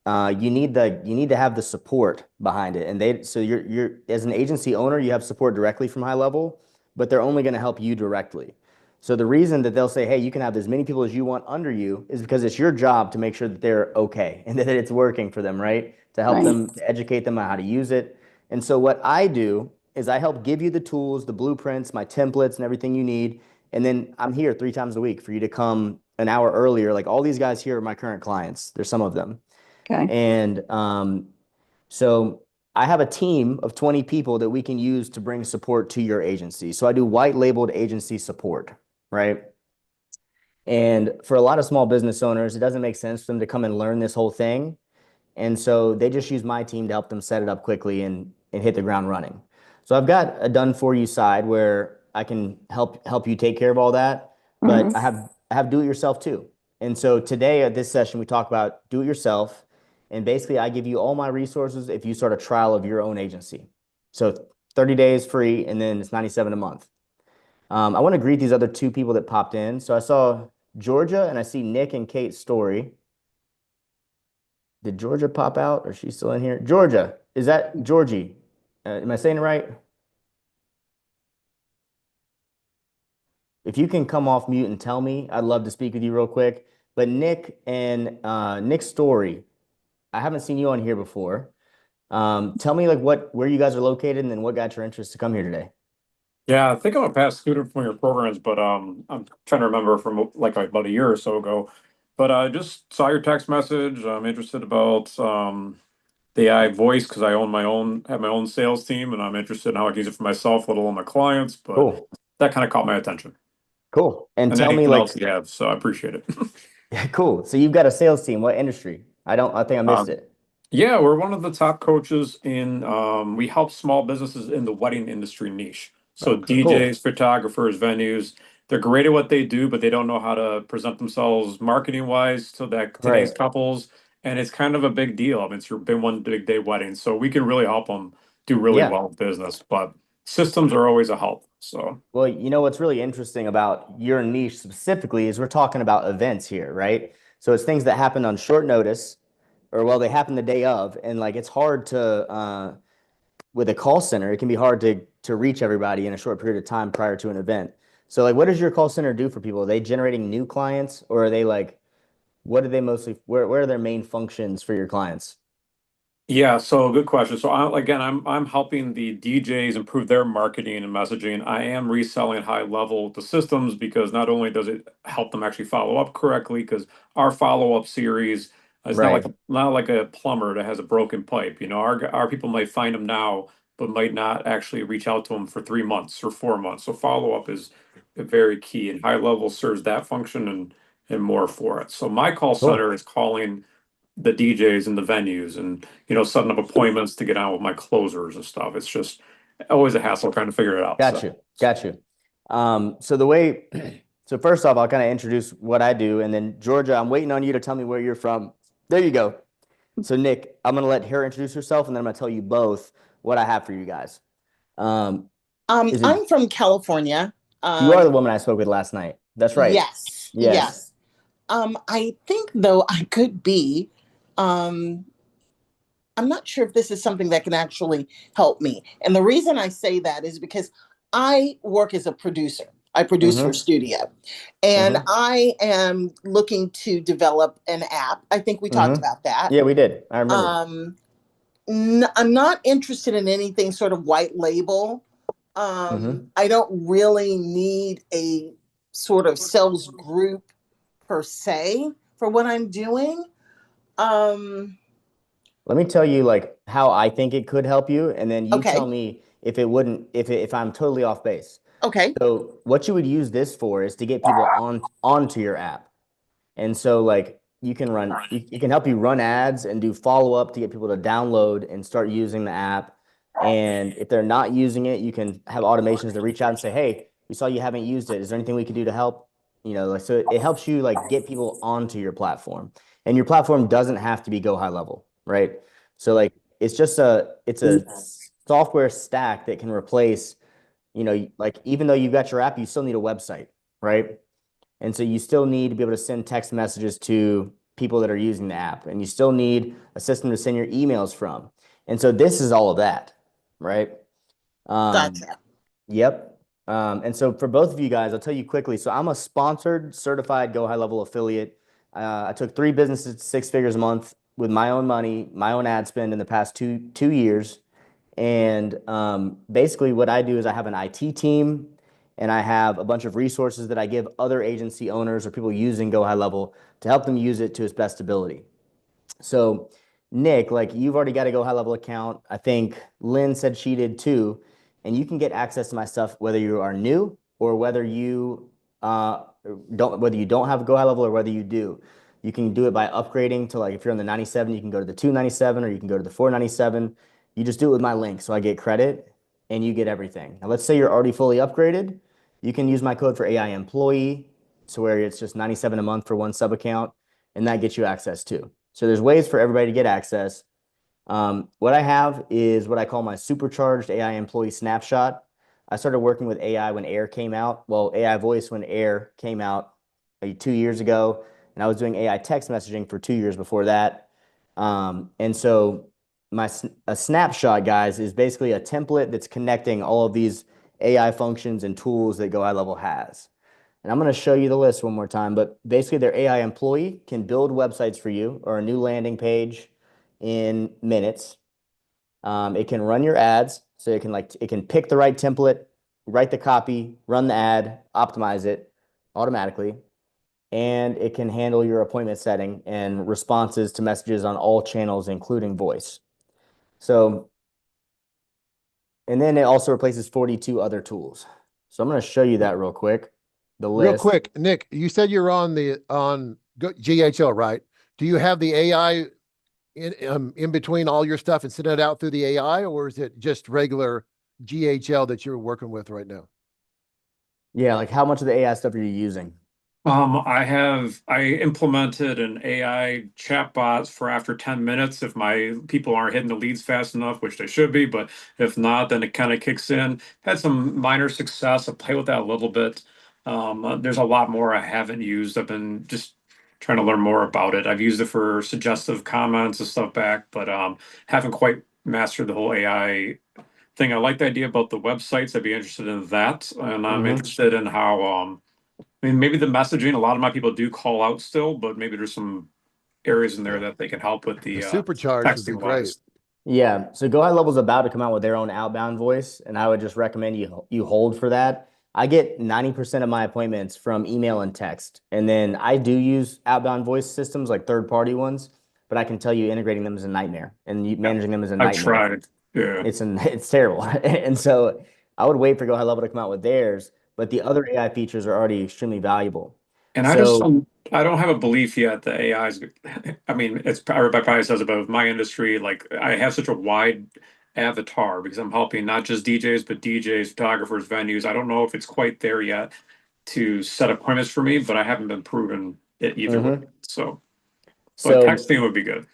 you need to have the support behind it, and so you're as an agency owner, you have support directly from High Level, but they're only going to help you directly. So the reason that they'll say, hey, you can have as many people as you want under you is because it's your job to make sure that they're okay and that it's working for them, right? To help them, to educate them on how to use it. And so what I do is I help give you the tools, the blueprints, my templates, and everything you need. And then I'm here 3 times a week for you to come an hour earlier. Like all these guys here are my current clients. There's some of them. Okay. And so I have a team of 20 people that we can use to bring support to your agency. So I do white labeled agency support, right? And for a lot of small business owners, it doesn't make sense for them to come and learn this whole thing. And so they just use my team to help them set it up quickly and hit the ground running. So I've got a done for you side where I can help you take care of all that, but I have do it yourself too. And so today at this session, we talk about do it yourself. And basically I give you all my resources if you start a trial of your own agency. So 30 days free, and then it's 97 a month. I want to greet these other 2 people that popped in. So I saw Georgia and I see Nick and Kate's story. Did Georgia pop out, or is she still in here? Georgia, is that Georgie? Am I saying it right? If you can come off mute and tell me, I'd love to speak with you real quick. But Nick and Nick's story, I haven't seen you on here before. Tell me like where you guys are located and then what got your interest to come here today. Yeah, I think I'm a past student from your programs, but I'm trying to remember from like about a year or so ago. But I just saw your text message. I'm interested about the AI voice because I have my own sales team, and I'm interested in how I can use it for myself, let alone my clients. But Cool. that kind of caught my attention. Cool. And tell me anything like, else you have, so I appreciate it. cool. So you've got a sales team. What industry? I think I missed it. Yeah, we're one of the top coaches in we help small businesses in the wedding industry niche. So Okay, cool. DJs, photographers, venues, they're great at what they do, but they don't know how to present themselves marketing wise to today's Right. couples. And it's kind of a big deal. I mean, it's been one big day wedding. So we can really help them do really Yeah. well in business, but systems are always a help. So Well, you know what's really interesting about your niche specifically is we're talking about events here, right? So it's things that happen on short notice, or well, they happen the day of, and like it's hard to with a call center, it can be hard to reach everybody in a short period of time prior to an event. So like, what does your call center do for people? Are they generating new clients, or are they like, what do they mostly? Where are their main functions for your clients? yeah, so good question. So I'm helping the DJs improve their marketing and messaging. I am reselling high level the systems because not only does it help them actually follow up correctly, because our follow up series is Right. not like a plumber that has a broken pipe. You know, our people might find them now, but might not actually reach out to them for 3 months or 4 months. So follow up is very key, and high level serves that function and more for it. So my call Cool. center is calling the DJs and the venues and setting up appointments to get on with my closers and stuff. It's just always a hassle trying to figure it out. Got you. Got you. So first off, I'll kind of introduce what I do, and then Georgia, I'm waiting on you to tell me where you're from. There you go. So Nick, I'm gonna let her introduce herself, and then I'm gonna tell you both what I have for you guys. I'm from California. You are the woman I spoke with last night. That's right. Yes. Yes. I think though I could be. I'm not sure if this is something that can actually help me. And the reason I say that is because I work as a producer. I produce for studio. And I am looking to develop an app. I think we talked about that. Yeah, we did. I remember. I'm not interested in anything sort of white label. I don't really need a sort of sales group per se for what I'm doing. Let me tell you like how I think it could help you, and then you tell me if it wouldn't, if I'm totally off base. Okay. So what you would use this for is to get people onto your app. And so like you can it can help you run ads and do follow up to get people to download and start using the app. And if they're not using it, you can have automations that reach out and say, hey, we saw you haven't used it. Is there anything we can do to help? You know, like, so it helps you like get people onto your platform, and your platform doesn't have to be Go High Level, right? So like, it's a software stack that can replace, like even though you've got your app, you still need a website, right? And so you still need to be able to send text messages to people that are using the app, and you still need a system to send your emails from. And so this is all of that, right? Gotcha. Yep. And so for both of you guys, I'll tell you quickly. So I'm a sponsored, certified Go High Level affiliate. I took 3 businesses to 6 figures a month with my own money, my own ad spend in the past two years. And basically what I do is I have an IT team, and I have a bunch of resources that I give other agency owners or people using Go High Level to help them use it to its best ability. So Nick, like you've already got a Go High Level account. I think Lynn said she did too. And you can get access to my stuff whether you are new or whether you don't have a Go High Level or whether you do. You can do it by upgrading to, like, if you're on the 97, you can go to the 297 or you can go to the 497. You just do it with my link. So I get credit and you get everything. Now, let's say you're already fully upgraded. You can use my code for AI employee. So where it's just 97 a month for one sub account, and that gets you access too. So there's ways for everybody to get access. What I have is what I call my supercharged AI employee snapshot. I started working with AI when Air came out. Well, AI voice when Air came out 2 years ago, and I was doing AI text messaging for 2 years before that. And so a snapshot, guys, is basically a template that's connecting all of these AI functions and tools that Go High Level has. And I'm going to show you the list one more time, but basically their AI employee can build websites for you or a new landing page in minutes. It can run your ads, so it can pick the right template, write the copy, run the ad, optimize it automatically, and it can handle your appointment setting and responses to messages on all channels, including voice. So, and then it also replaces 42 other tools. So I'm going to show you that real quick. The list. Real quick, Nick, you said you're on GHL, right? Do you have the AI in between all your stuff and send it out through the AI, or is it just regular GHL that you're working with right now? Yeah, like how much of the AI stuff are you using? I implemented an AI chatbot for after 10 minutes if my people aren't hitting the leads fast enough, which they should be, but if not, then it kind of kicks in. Had some minor success. I play with that a little bit. There's a lot more I haven't used. I've been just trying to learn more about it. I've used it for suggestive comments and stuff back, but haven't quite mastered the whole AI thing. I like the idea about the websites. I'd be interested in that. And I'm interested in how I mean, maybe the messaging, a lot of my people do call out still, but maybe there's some areas in there that they can help with the supercharge would be texting great. wise. Yeah, so Go High Level's about to come out with their own outbound voice, and I would just recommend you hold for that. I get 90% of my appointments from email and text, and then I do use outbound voice systems like third-party ones, but I can tell you integrating them is a nightmare, and managing them is a I've nightmare. tried. Yeah. It's terrible, and so I would wait for Go High Level to come out with theirs, but the other AI features are already extremely valuable. And I don't have a belief yet that AI is, I mean, everybody probably says about my industry, like I have such a wide avatar because I'm helping not just DJs, but DJs, photographers, venues. I don't know if it's quite there yet to set appointments for me, but I haven't been proven it either way. But texting would be good.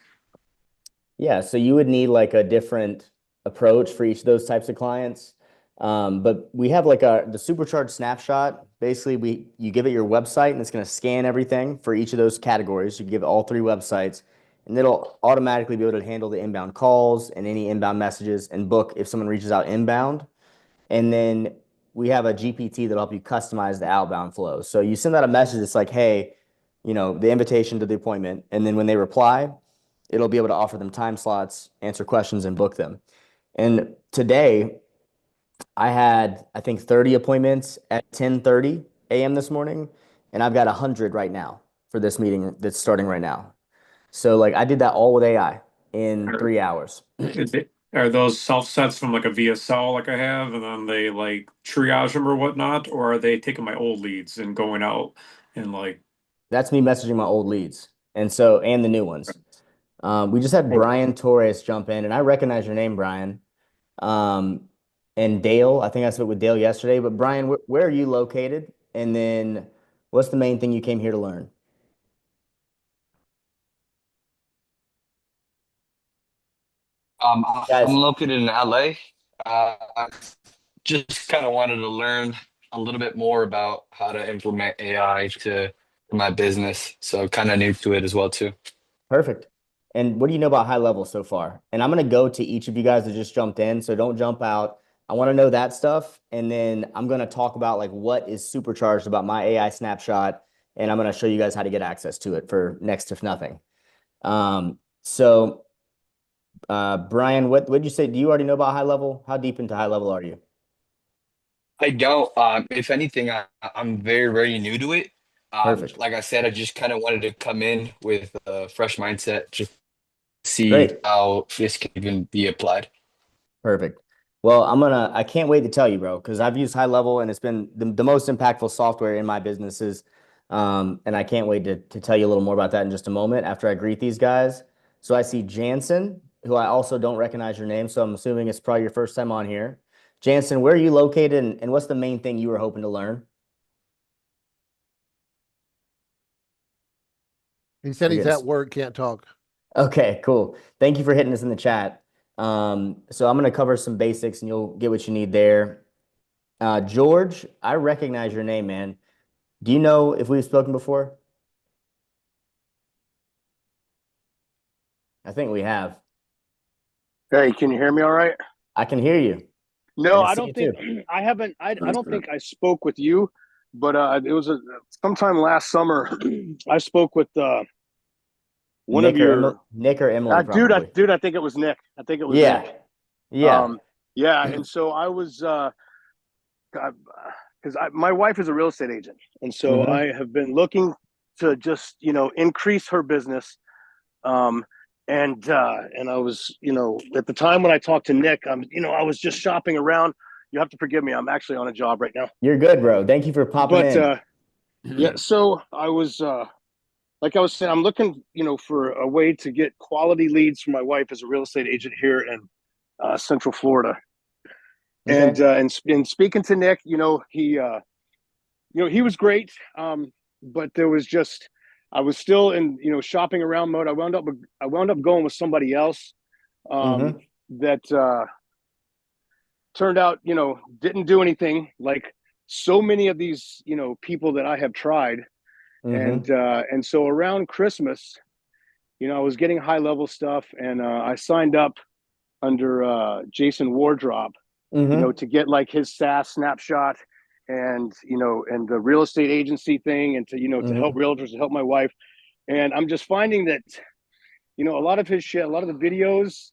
Yeah, so you would need like a different approach for each of those types of clients. But we have like the supercharged snapshot. Basically, you give it your website and it's going to scan everything for each of those categories. You give it all 3 websites, and it'll automatically be able to handle the inbound calls and any inbound messages and book if someone reaches out inbound. And then we have a GPT that'll help you customize the outbound flow. So you send out a message, it's like, hey, the invitation to the appointment. And then when they reply, it'll be able to offer them time slots, answer questions, and book them. And today, I had, I think, 30 appointments at 10:30 a.m. this morning, and I've got 100 right now for this meeting that's starting right now. So, like, I did that all with AI in 3 hours. Are those self sets from like a VSL like I have, and then they like triage them or whatnot, or are they taking my old leads and going out and like? That's me messaging my old leads, and the new ones. We just had Brian Torres jump in, and I recognize your name, Brian. And Dale, I think I spoke with Dale yesterday, but Brian, where are you located? And then what's the main thing you came here to learn? I'm located in LA. I just kind of wanted to learn a little bit more about how to implement AI to my business. So kind of new to it as well too. Perfect. And what do you know about High Level so far? And I'm going to go to each of you guys that just jumped in, so don't jump out. I want to know that stuff, and then I'm going to talk about like what is supercharged about my AI snapshot, and I'm going to show you guys how to get access to it for next to nothing. Brian, what did you say? Do you already know about High Level? How deep into High Level are you? I don't. If anything, I'm very, very new to it. Perfect. Like I said, I just kind of wanted to come in with a fresh mindset, just see how this can even be applied. Perfect. Well, I can't wait to tell you, bro, because I've used High Level and it's been the most impactful software in my businesses. And I can't wait to tell you a little more about that in just a moment after I greet these guys. So I see Jansen, who I also don't recognize your name, so I'm assuming it's probably your first time on here. Jansen, where are you located and what's the main thing you were hoping to learn? He said he's at work, can't talk. Okay, cool. Thank you for hitting us in the chat. So I'm going to cover some basics and you'll get what you need there. George, I recognize your name, man. Do you know if we've spoken before? I think we have. Hey, can you hear me all right? I can hear you. No, I don't think I haven't. I don't think I spoke with you, but it was sometime last summer. I spoke with one Nick of your Nick or Emily. dude. I think it was Nick. I think it was yeah. Nick. Yeah. Yeah, and so I was because my wife is a real estate agent, and so I have been looking to just increase her business. And I was at the time when I talked to Nick, I was just shopping around. You have to forgive me. I'm actually on a job right now. You're good, bro. Thank you for popping in. Yeah, so I was like I was saying, I'm looking for a way to get quality leads for my wife as a real estate agent here in Central Florida. Okay. And speaking to Nick, he was great. But there was just I was still in shopping around mode. I wound up going with somebody else that turned out didn't do anything like so many of these people that I have tried. And so around Christmas, I was getting high level stuff, and I signed up under Jason Wardrop, to get like his SaaS snapshot and and the real estate agency thing, and to to help realtors, to help my wife. And I'm just finding that a lot of his shit, a lot of the videos,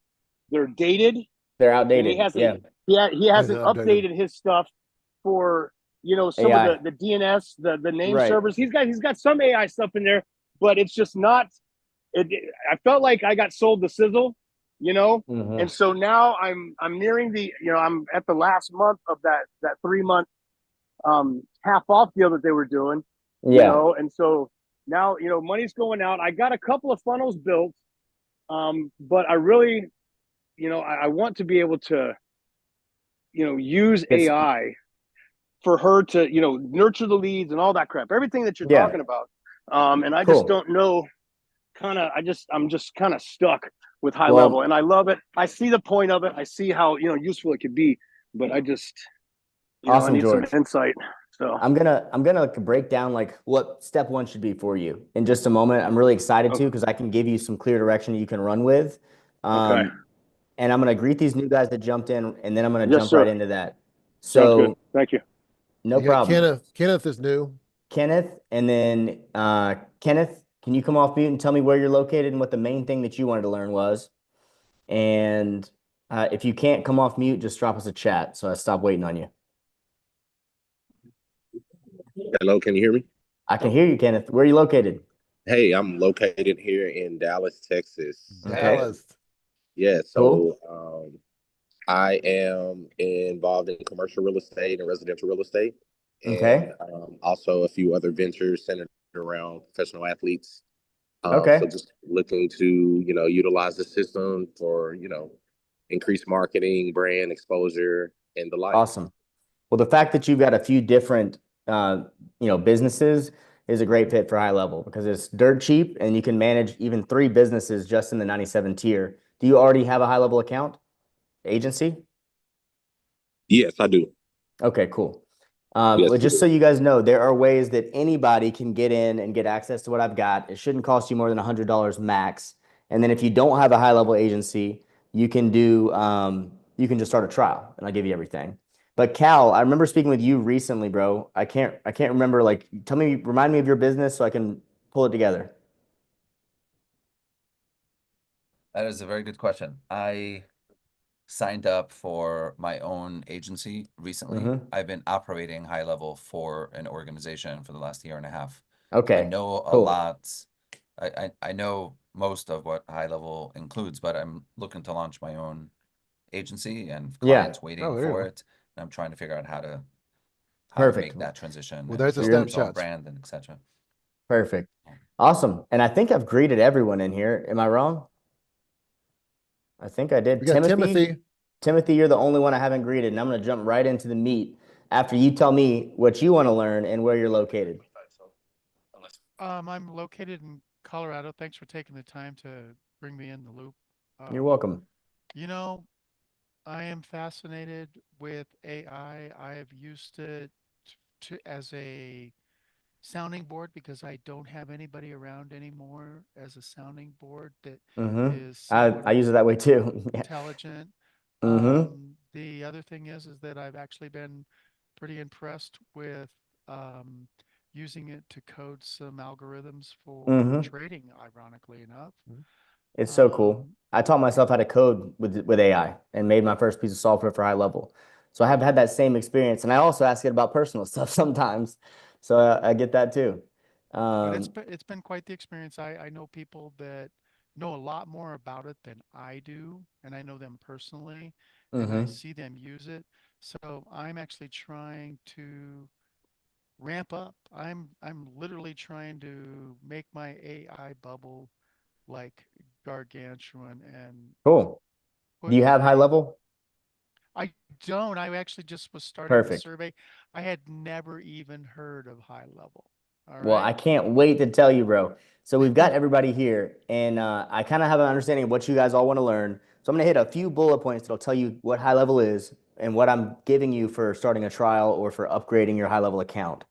they're dated. They're outdated. He hasn't updated his stuff for some AI. of the DNS, the name Right. servers. He's got some AI stuff in there, but it's just not. I felt like I got sold the sizzle, and so now I'm nearing the I'm at the last month of that 3 month half off deal that they were doing, and so now money's going out. I got a couple of funnels built, but I really I want to be able to use AI for her to nurture the leads and all that crap, everything that you're talking about. And I just don't know, I'm just kind of stuck with high level, and I love it. I see the point of it. I see how useful it could be, but I just I need George. some insight. So I'm gonna break down like what step one should be for you in just a moment. I'm really excited to, because I can give you some clear direction you can run with. Okay. And I'm gonna greet these new guys that jumped in, and then I'm gonna Yes, jump sir. right into that. Sounds good. So Thank you. no You got problem. Kenneth is new. Kenneth, and then Kenneth, can you come off mute and tell me where you're located and what the main thing that you wanted to learn was? And if you can't come off mute, just drop us a chat so I stop waiting on you. Hello, can you hear me? I can hear you, Kenneth. Where are you located? Hey, I'm located here in Dallas, Texas. Dallas. Yeah, Cool. so I am involved in commercial real estate and residential real estate, Okay. and also a few other ventures centered around professional athletes. Okay. So just looking to utilize the system for increased marketing, brand exposure, and the like. Awesome. Well, the fact that you've got a few different businesses is a great fit for high level, because it's dirt cheap and you can manage even 3 businesses just in the 97 tier. Do you already have a high level account agency? Yes, I do. Okay, cool. Yes, Well, just so you guys know, there are ways that anybody can get in and get access to what I've got. It shouldn't cost you more than $100 max. And then if you don't have a high level agency, you can do you can just start a trial, and I'll give you everything. But Cal, I remember speaking with you recently, bro. I can't remember, like, remind me of your business so I can pull it together. That is a very good question. I signed up for my own agency recently. I've been operating high level for an organization for the last year and a half. Okay. I know a cool. lot. I know most of what high level includes, but I'm looking to launch my own agency and clients waiting for it. And I'm trying to figure out how to make that transition. Well, there's a build its own snapshot. brand and etc. Perfect. Awesome. And I think I've greeted everyone in here. Am I wrong? I think I did. We got Timothy. Timothy, you're the only one I haven't greeted, and I'm going to jump right into the meat after you tell me what you want to learn and where you're located. I'm located in Colorado. Thanks for taking the time to bring me in the loop. You're welcome. I am fascinated with AI. I have used it as a sounding board because I don't have anybody around anymore as a sounding board that is I use it that way too. intelligent. The other thing is that I've actually been pretty impressed with using it to code some algorithms for trading, ironically enough. It's so cool. I taught myself how to code with AI and made my first piece of software for HighLevel. So I have had that same experience, and I also ask it about personal stuff sometimes. So I get that too. But it's been quite the experience. I know people that know a lot more about it than I do, and I know them personally, and I see them use it. So I'm actually trying to ramp up. I'm literally trying to make my AI bubble like gargantuan and Cool. Do put you have my HighLevel? I don't. I actually just was starting the Perfect. survey. I had never even heard of HighLevel. All Well, I right. can't wait to tell you, bro. So we've got everybody here, and I kind of have an understanding of what you guys all want to learn. So I'm going to hit a few bullet points that'll tell you what HighLevel is and what I'm giving you for starting a trial or for upgrading your HighLevel account.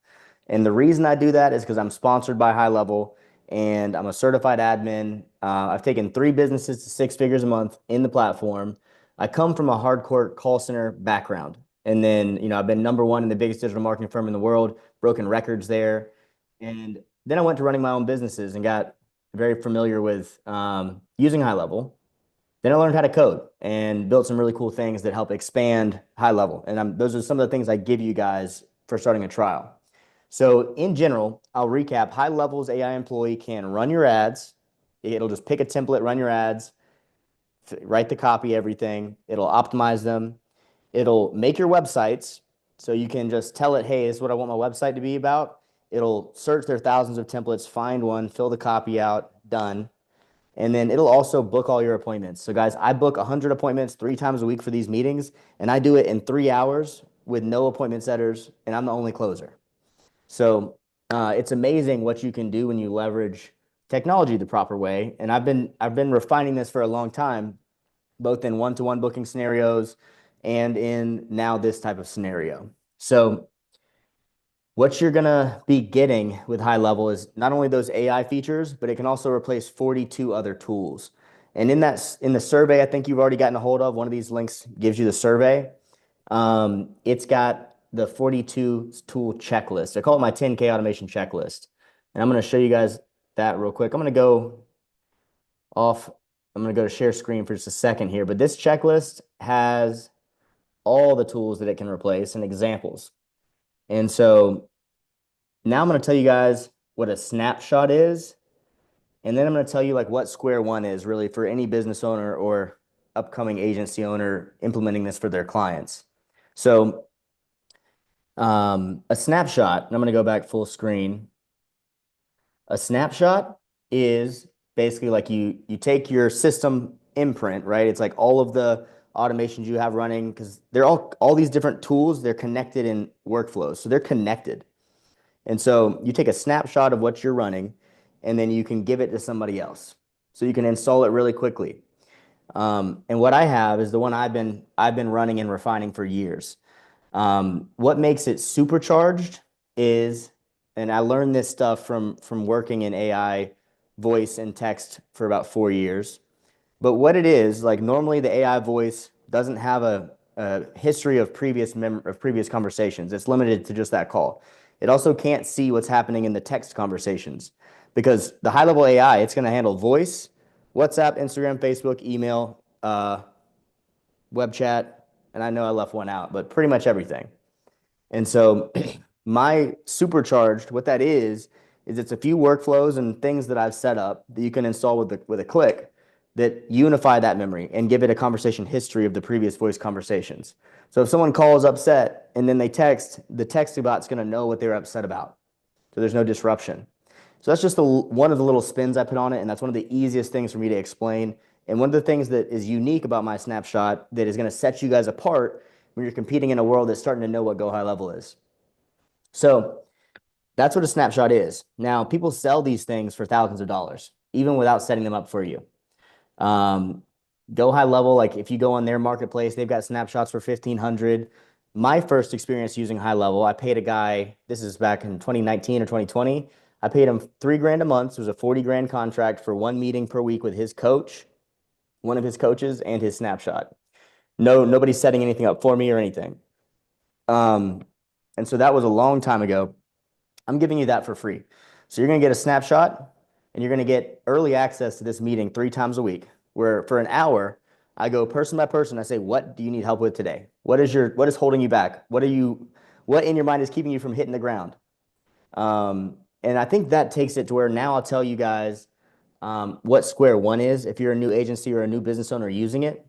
And the reason I do that is because I'm sponsored by HighLevel and I'm a certified admin. I've taken 3 businesses to 6 figures a month in the platform. I come from a hardcore call center background. And then, I've been #1 in the biggest digital marketing firm in the world, broken records there. And then I went to running my own businesses and got very familiar with using HighLevel. Then I learned how to code and built some really cool things that help expand HighLevel. And those are some of the things I give you guys for starting a trial. So in general, I'll recap. HighLevel's AI employee can run your ads. It'll just pick a template, run your ads, write the copy, everything. It'll optimize them. It'll make your websites. So you can just tell it, hey, this is what I want my website to be about. It'll search their thousands of templates, find one, fill the copy out, done. And then it'll also book all your appointments. So guys, I book 100 appointments 3 times a week for these meetings, and I do it in 3 hours with no appointment setters, and I'm the only closer. So it's amazing what you can do when you leverage technology the proper way. And I've been refining this for a long time, both in one-to-one booking scenarios and in now this type of scenario. So what you're gonna be getting with HighLevel is not only those AI features, but it can also replace 42 other tools. And in the survey, I think you've already gotten a hold of, one of these links gives you the survey. It's got the 42 tool checklist. I call it my 10K automation checklist. And I'm gonna show you guys that real quick. I'm gonna go to share screen for just a second here, but this checklist has all the tools that it can replace and examples. And so now I'm going to tell you guys what a snapshot is, and then I'm going to tell you like what square one is really for any business owner or upcoming agency owner implementing this for their clients. So a snapshot, and I'm going to go back full screen. A snapshot is basically like you take your system imprint, right? It's like all of the automations you have running because they're all these different tools, they're connected in workflows. So they're connected. And so you take a snapshot of what you're running, and then you can give it to somebody else. So you can install it really quickly. And what I have is the one I've been running and refining for years. What makes it supercharged is, and I learned this stuff from working in AI voice and text for about 4 years. But what it is, like normally the AI voice doesn't have a history of previous conversations. It's limited to just that call. It also can't see what's happening in the text conversations because the HighLevel AI, it's going to handle voice, WhatsApp, Instagram, Facebook, email, web chat, and I know I left one out, but pretty much everything. And so my supercharged, what that is it's a few workflows and things that I've set up that you can install with a click that unify that memory and give it a conversation history of the previous voice conversations. So if someone calls upset and then they text, the texting bot's going to know what they're upset about. So there's no disruption. So that's just one of the little spins I put on it, and that's one of the easiest things for me to explain. And one of the things that is unique about my snapshot that is going to set you guys apart when you're competing in a world that's starting to know what Go High Level is. So that's what a snapshot is. Now, people sell these things for thousands of dollars, even without setting them up for you. Go High Level, like if you go on their marketplace, they've got snapshots for $1,500. My first experience using HighLevel, I paid a guy, this is back in 2019 or 2020. I paid him $3,000 a month. So it was a 40 grand contract for 1 meeting per week with his coach, one of his coaches, and his snapshot. Nobody's setting anything up for me or anything. And so that was a long time ago. I'm giving you that for free. So you're going to get a snapshot and you're going to get early access to this meeting 3 times a week. where for an hour, I go person by person. I say, what do you need help with today? What is holding you back? What in your mind is keeping you from hitting the ground? And I think that takes it to where now I'll tell you guys what Square One is if you're a new agency or a new business owner using it.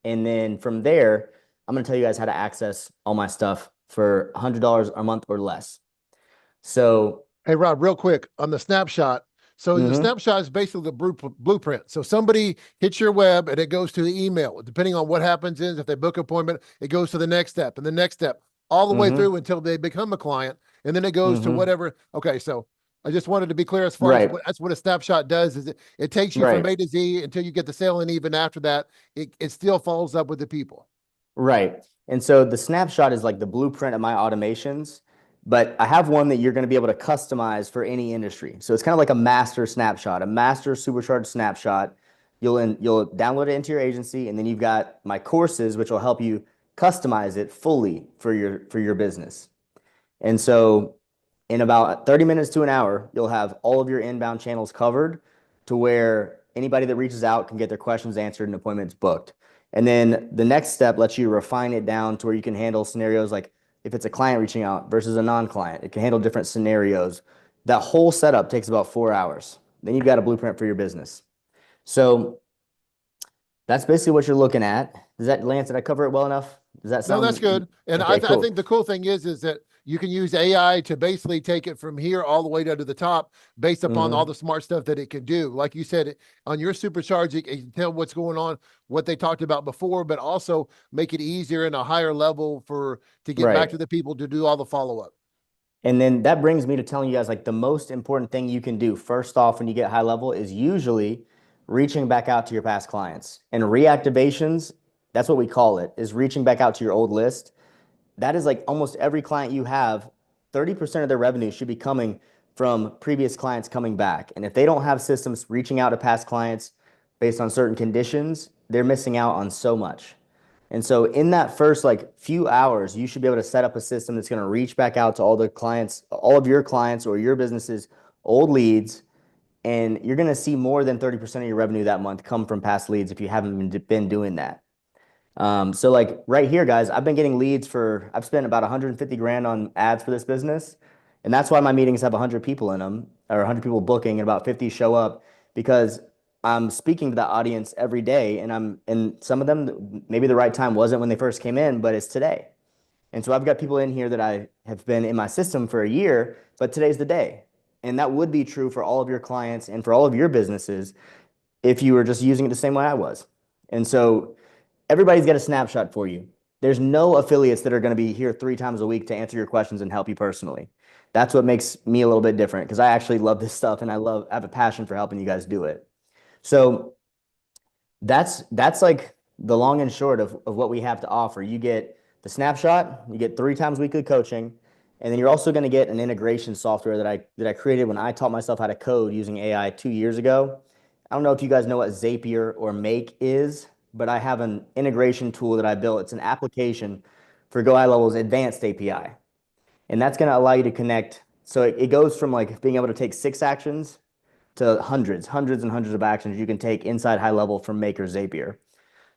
And then from there, I'm going to tell you guys how to access all my stuff for $100 a month or less. So, hey, Rob, real quick on the snapshot. So the snapshot is basically the blueprint. So somebody hits your web and it goes to the email. Depending on what happens is if they book an appointment, it goes to the next step and the next step, all the way through until they become a client. And then it goes to whatever. Okay, so I just wanted to be clear as far as that's what a snapshot does is it takes you from A to Z until you get the sale. And even after that, it still follows up with the people. Right. And so the snapshot is like the blueprint of my automations, but I have one that you're going to be able to customize for any industry. So it's kind of like a master snapshot, a master supercharged snapshot. You'll download it into your agency, and then you've got my courses, which will help you customize it fully for your business. And so in about 30 minutes to an hour, you'll have all of your inbound channels covered to where anybody that reaches out can get their questions answered and appointments booked. And then the next step lets you refine it down to where you can handle scenarios like if it's a client reaching out versus a non-client, it can handle different scenarios. That whole setup takes about 4 hours. Then you've got a blueprint for your business. So that's basically what you're looking at. Does that, Lance, did I cover it well enough? Does that sound? No, that's good. And okay, I think the cool thing is that you can use AI to basically take it from here all the way down to the top based upon all the smart stuff that it can do. Like you said, on your supercharge, you can tell what's going on, what they talked about before, but also make it easier and a higher level to get back to the people to do all the follow-up. And then that brings me to telling you guys, like, the most important thing you can do first off when you get high level is usually reaching back out to your past clients. And reactivations, that's what we call it, is reaching back out to your old list. That is like almost every client you have, 30% of their revenue should be coming from previous clients coming back. And if they don't have systems reaching out to past clients based on certain conditions, they're missing out on so much. And so in that first like few hours, you should be able to set up a system that's going to reach back out to all the clients, all of your clients or your business's old leads. And you're going to see more than 30% of your revenue that month come from past leads if you haven't been doing that. So like right here, guys, I've been getting leads I've spent about 150 grand on ads for this business. And that's why my meetings have 100 people in them or 100 people booking and about 50 show up because I'm speaking to that audience every day and some of them, maybe the right time wasn't when they first came in, but it's today. And so I've got people in here that I have been in my system for a year, but today's the day. And that would be true for all of your clients and for all of your businesses if you were just using it the same way I was. And so everybody's got a snapshot for you. There's no affiliates that are going to be here 3 times a week to answer your questions and help you personally. That's what makes me a little bit different because I actually love this stuff and I have a passion for helping you guys do it. So that's like the long and short of what we have to offer. You get the snapshot, you get 3 times weekly coaching, and then you're also going to get an integration software that I created when I taught myself how to code using AI 2 years ago. I don't know if you guys know what Zapier or Make is, but I have an integration tool that I built. It's an application for Go HighLevel's advanced API. And that's going to allow you to connect. So it goes from like being able to take 6 actions to hundreds and hundreds of actions you can take inside HighLevel from Make or Zapier.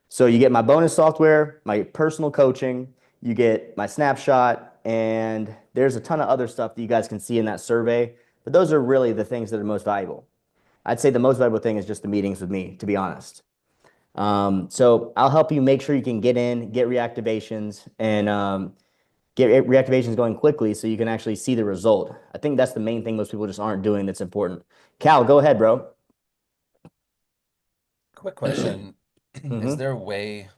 So you get my bonus software, my personal coaching, you get my snapshot, and there's a ton of other stuff that you guys can see in that survey. But those are really the things that are most valuable. I'd say the most valuable thing is just the meetings with me, to be honest. So I'll help you make sure you can get in, get reactivations, and get reactivations going quickly so you can actually see the result. I think that's the main thing most people just aren't doing that's important. Cal, go ahead, bro. Quick question. Is there a way,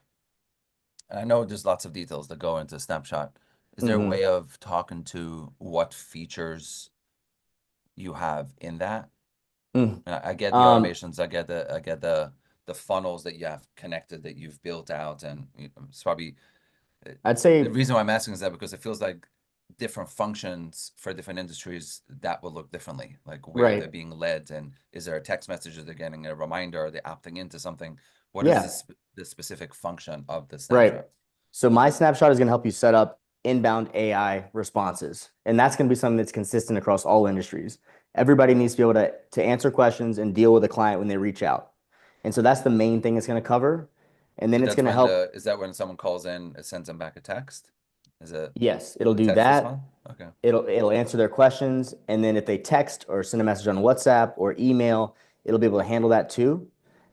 and I know there's lots of details that go into Snapshot, is there a way of talking to what features you have in that? I get the automations, I get the funnels that you have connected that you've built out, and it's probably I'd say the reason why I'm asking is that because it feels like different functions for different industries that will look differently, like where they're being led, and is there a text message that they're getting a reminder, are they opting into something? What is the specific function of the snapshot? So my snapshot is going to help you set up inbound AI responses, and that's going to be something that's consistent across all industries. Everybody needs to be able to answer questions and deal with a client when they reach out. And so that's the main thing it's going to cover. And then So it's going to help. is that when someone calls in, it sends them back a text? Is it? Yes, it'll do text that. response? Okay. It'll answer their questions. And then if they text or send a message on WhatsApp or email, it'll be able to handle that too.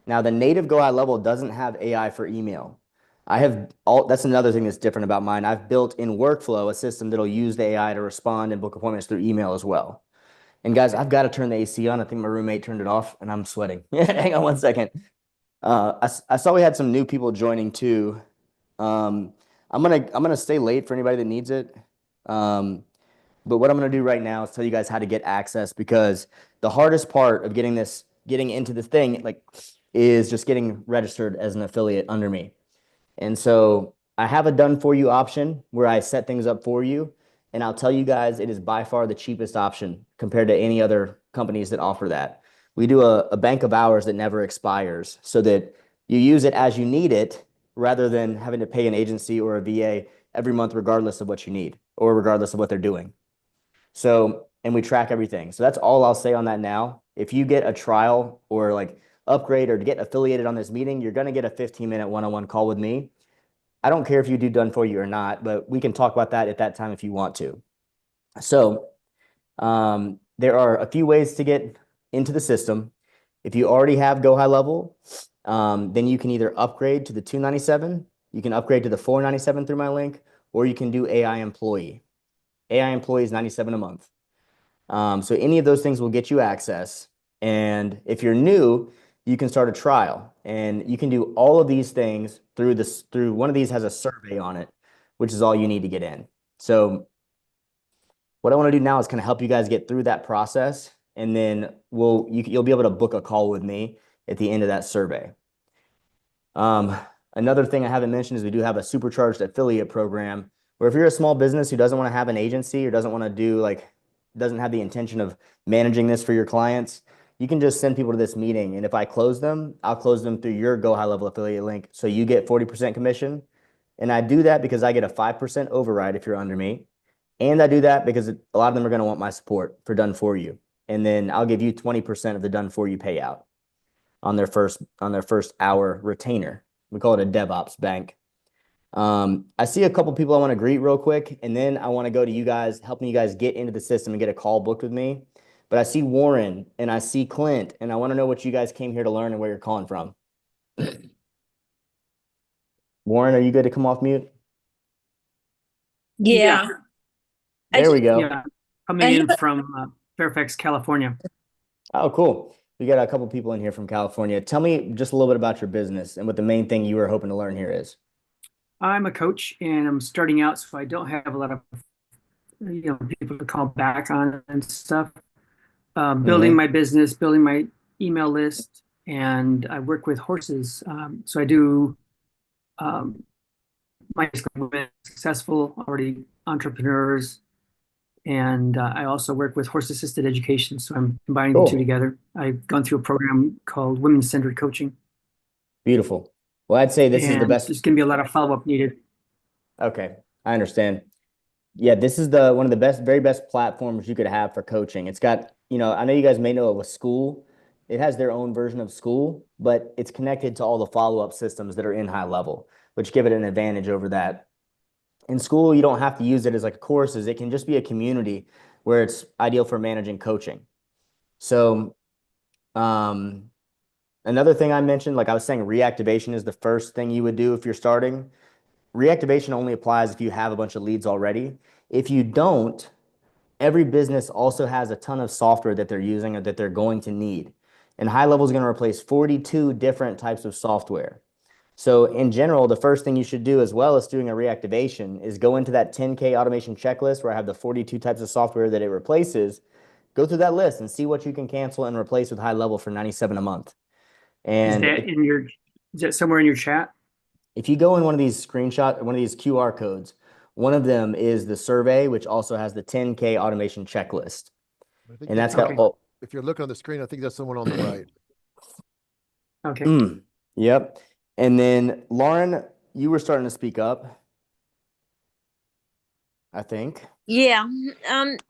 Now, the native Go High Level doesn't have AI for email. That's another thing that's different about mine. I've built in workflow a system that'll use the AI to respond and book appointments through email as well. And guys, I've got to turn the AC on. I think my roommate turned it off and I'm sweating. Hang on one second. I saw we had some new people joining too. I'm gonna stay late for anybody that needs it. But what I'm gonna do right now is tell you guys how to get access, because the hardest part of getting into this thing is just getting registered as an affiliate under me. And so I have a done for you option where I set things up for you. And I'll tell you guys, it is by far the cheapest option compared to any other companies that offer that. We do a bank of hours that never expires so that you use it as you need it rather than having to pay an agency or a VA every month, regardless of what you need or regardless of what they're doing. So, and we track everything. So that's all I'll say on that now. If you get a trial or upgrade or to get affiliated on this meeting, you're going to get a 15-minute one-on-one call with me. I don't care if you do done for you or not, but we can talk about that at that time if you want to. So there are a few ways to get into the system. If you already have Go High Level, then you can either upgrade to the $297, you can upgrade to the $497 through my link, or you can do AI Employee. AI Employee is $97 a month. So any of those things will get you access. And if you're new, you can start a trial, and you can do all of these things through one of these has a survey on it, which is all you need to get in. So what I want to do now is kind of help you guys get through that process, and then you'll be able to book a call with me at the end of that survey. Another thing I haven't mentioned is we do have a supercharged affiliate program where if you're a small business who doesn't want to have an agency or doesn't want to doesn't have the intention of managing this for your clients, you can just send people to this meeting. And if I close them, I'll close them through your Go High Level affiliate link. So you get 40% commission. And I do that because I get a 5% override if you're under me. And I do that because a lot of them are going to want my support for done for you. And then I'll give you 20% of the done for you payout on their first hour retainer. We call it a DevOps bank. I see a couple people I want to greet real quick, and then I want to go to you guys, helping you guys get into the system and get a call booked with me. But I see Warren and I see Clint, and I want to know what you guys came here to learn and where you're calling from. Warren, are you good to come off mute? Yeah. There we go. Yeah, coming in from Fairfax, California. Oh, cool. We got a couple people in here from California. Tell me just a little bit about your business and what the main thing you were hoping to learn here is. I'm a coach and I'm starting out, so I don't have a lot of people to call back on and stuff. Building my business, building my email list, and I work with horses. So I do my women successful already entrepreneurs, and I also work with horse-assisted education. So I'm combining the two together. I've gone through a program called Women-Centered Coaching. Beautiful. Well, I'd say this is the best. There's going to be a lot of follow-up needed. Okay, I understand. Yeah, this is one of the very best platforms you could have for coaching. It's got, I know you guys may know of a school. It has their own version of school, but it's connected to all the follow-up systems that are in High Level, which give it an advantage over that. In school, you don't have to use it as courses. It can just be a community where it's ideal for managing coaching. So another thing I mentioned, I was saying, reactivation is the first thing you would do if you're starting. Reactivation only applies if you have a bunch of leads already. If you don't, every business also has a ton of software that they're using or that they're going to need. And High Level is going to replace 42 different types of software. So in general, the first thing you should do, as well as doing a reactivation, is go into that 10K automation checklist where I have the 42 types of software that it replaces. Go through that list and see what you can cancel and replace with High Level for $97 a month. And is that somewhere in your chat? If you go in one of these QR codes, one of them is the survey, which also has the 10K automation checklist. And that's got if you're looking on the screen, I think that's the one on the right. Okay. Yep. And then Lauren, you were starting to speak up, I think. Yeah.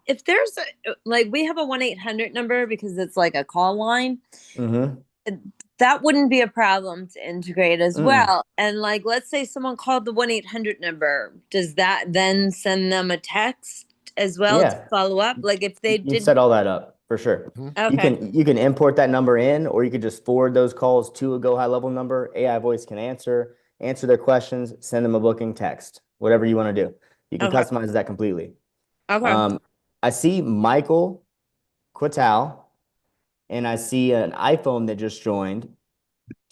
If there's we have a 1-800 number because it's like a call line. Mm-hmm. that wouldn't be a problem to integrate as Mm. well. And like, let's say someone called the 1-800 number. Does that then send them a text as well to Yeah. follow up? Like if they You did. set all that up for sure. Okay. You can import that number in, or you could just forward those calls to a Go High Level number. AI voice can answer their questions, send them a booking text, whatever you want to do. You can Okay. customize that completely. Okay. I see Michael Quatal, and I see an iPhone that just joined.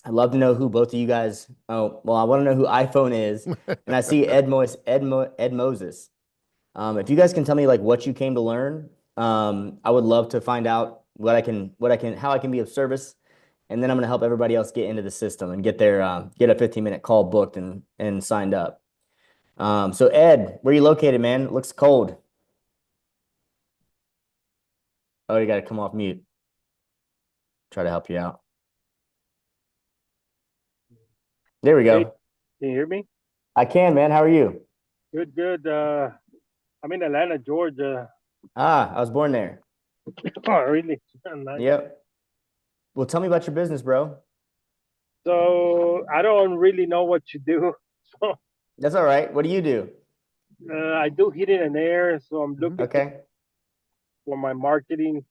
I'd love to know who both of you guys. Oh, well, I want to know who iPhone is, and I see Ed Moses. If you guys can tell me like what you came to learn, I would love to find out how I can be of service, and then I'm going to help everybody else get into the system and get get a 15-minute call booked and signed up. So Ed, where you located, man? It looks cold. Oh, you got to come off mute. Try to help you out. There we go. Hey, can you hear me? I can, man. How are you? Good, good. I'm in Atlanta, Georgia. I was born there. Oh, really? Nice. Yep. Well, tell me about your business, bro. So I don't really know what you do. So That's all right. What do you do? I do heating and air. So I'm looking for my marketing.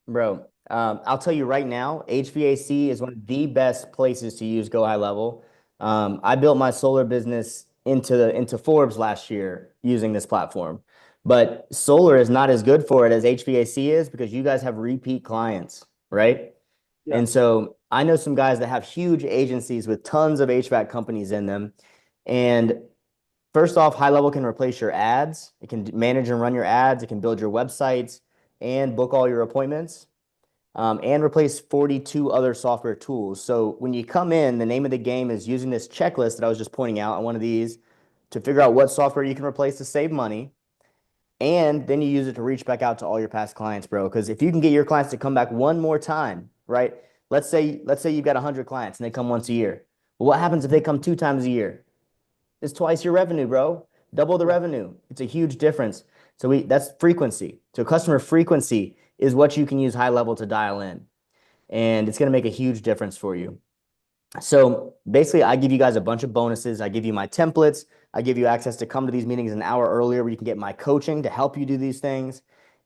Bro, I'll tell you right now, HVAC is one of the best places to use Go High Level. I built my solar business into Forbes last year using this platform. But solar is not as good for it as HVAC is because you guys have repeat clients, right? Yeah. And so I know some guys that have huge agencies with tons of HVAC companies in them. And first off, High Level can replace your ads. It can manage and run your ads. It can build your websites and book all your appointments, and replace 42 other software tools. So when you come in, the name of the game is using this checklist that I was just pointing out on one of these to figure out what software you can replace to save money. And then you use it to reach back out to all your past clients, bro. Because if you can get your clients to come back one more time, right? Let's say you've got 100 clients and they come once a year. Well, what happens if they come 2 times a year? It's twice your revenue, bro. Double the revenue. It's a huge difference. So that's frequency. So customer frequency is what you can use High Level to dial in. And it's going to make a huge difference for you. So basically, I give you guys a bunch of bonuses. I give you my templates. I give you access to come to these meetings an hour earlier where you can get my coaching to help you do these things.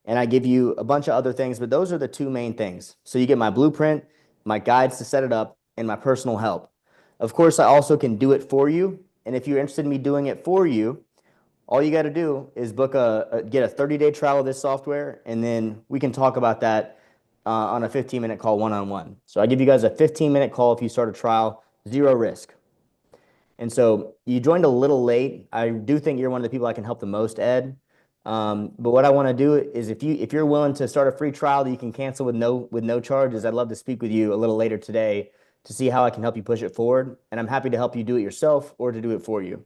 And I give you a bunch of other things, but those are the 2 main things. So you get my blueprint, my guides to set it up, and my personal help. Of course, I also can do it for you. And if you're interested in me doing it for you, all you got to do is get a 30-day trial of this software, and then we can talk about that on a 15-minute call one-on-one. So I give you guys a 15-minute call if you start a trial, 0 risk. And so you joined a little late. I do think you're one of the people I can help the most, Ed. But what I want to do is if you're willing to start a free trial that you can cancel with no charges, I'd love to speak with you a little later today to see how I can help you push it forward. And I'm happy to help you do it yourself or to do it for you.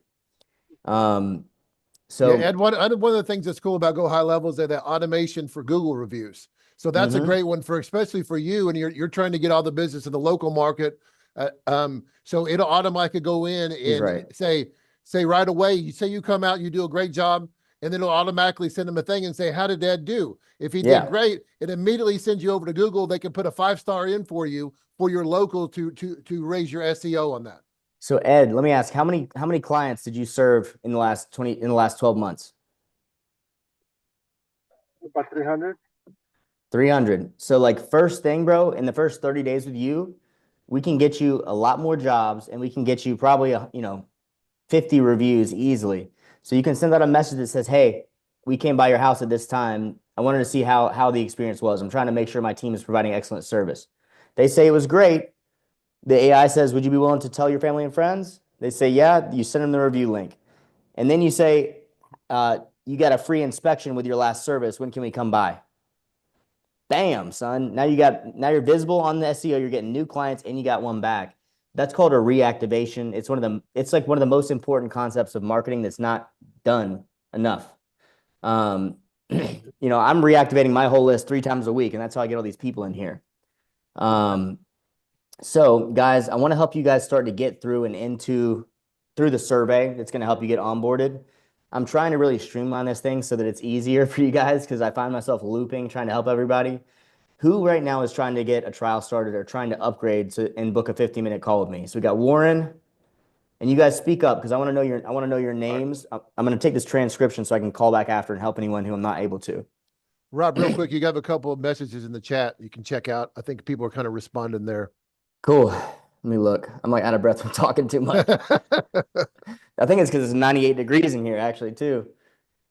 So yeah, Ed, one of the things that's cool about Go High Level is that automation for Google reviews. So that's a great one especially for you, and you're trying to get all the business in the local market. So it'll automatically go in and say right away, you say you come out, you do a great job, and then it'll automatically send them a thing and say, how did Ed do? If he did great, it immediately sends you over to Google. They can put a 5-star in for you for your local to raise your SEO on that. So Ed, let me ask, how many clients did you serve in the last 12 months? About 300. 300. So like first thing, bro, in the first 30 days with you, we can get you a lot more jobs and we can get you probably 50 reviews easily. So you can send out a message that says, hey, we came by your house at this time. I wanted to see how the experience was. I'm trying to make sure my team is providing excellent service. They say it was great. The AI says, would you be willing to tell your family and friends? They say, yeah. You send them the review link. And then you say, you got a free inspection with your last service. When can we come by? Bam, son. Now you're visible on the SEO. You're getting new clients and you got one back. That's called a reactivation. It's like one of the most important concepts of marketing that's not done enough. I'm reactivating my whole list 3 times a week, and that's how I get all these people in here. So guys, I want to help you guys start to get through through the survey. That's going to help you get onboarded. I'm trying to really streamline this thing so that it's easier for you guys because I find myself looping, trying to help everybody. Who right now is trying to get a trial started or trying to upgrade and book a 15-minute call with me? So we got Warren, and you guys speak up because I want to know your names. I'm going to take this transcription so I can call back after and help anyone who I'm not able to. Rob, real quick, you got a couple of messages in the chat you can check out. I think people are kind of responding there. Cool. Let me look. I'm like out of breath from talking too much. I think it's because it's 98 degrees in here actually too.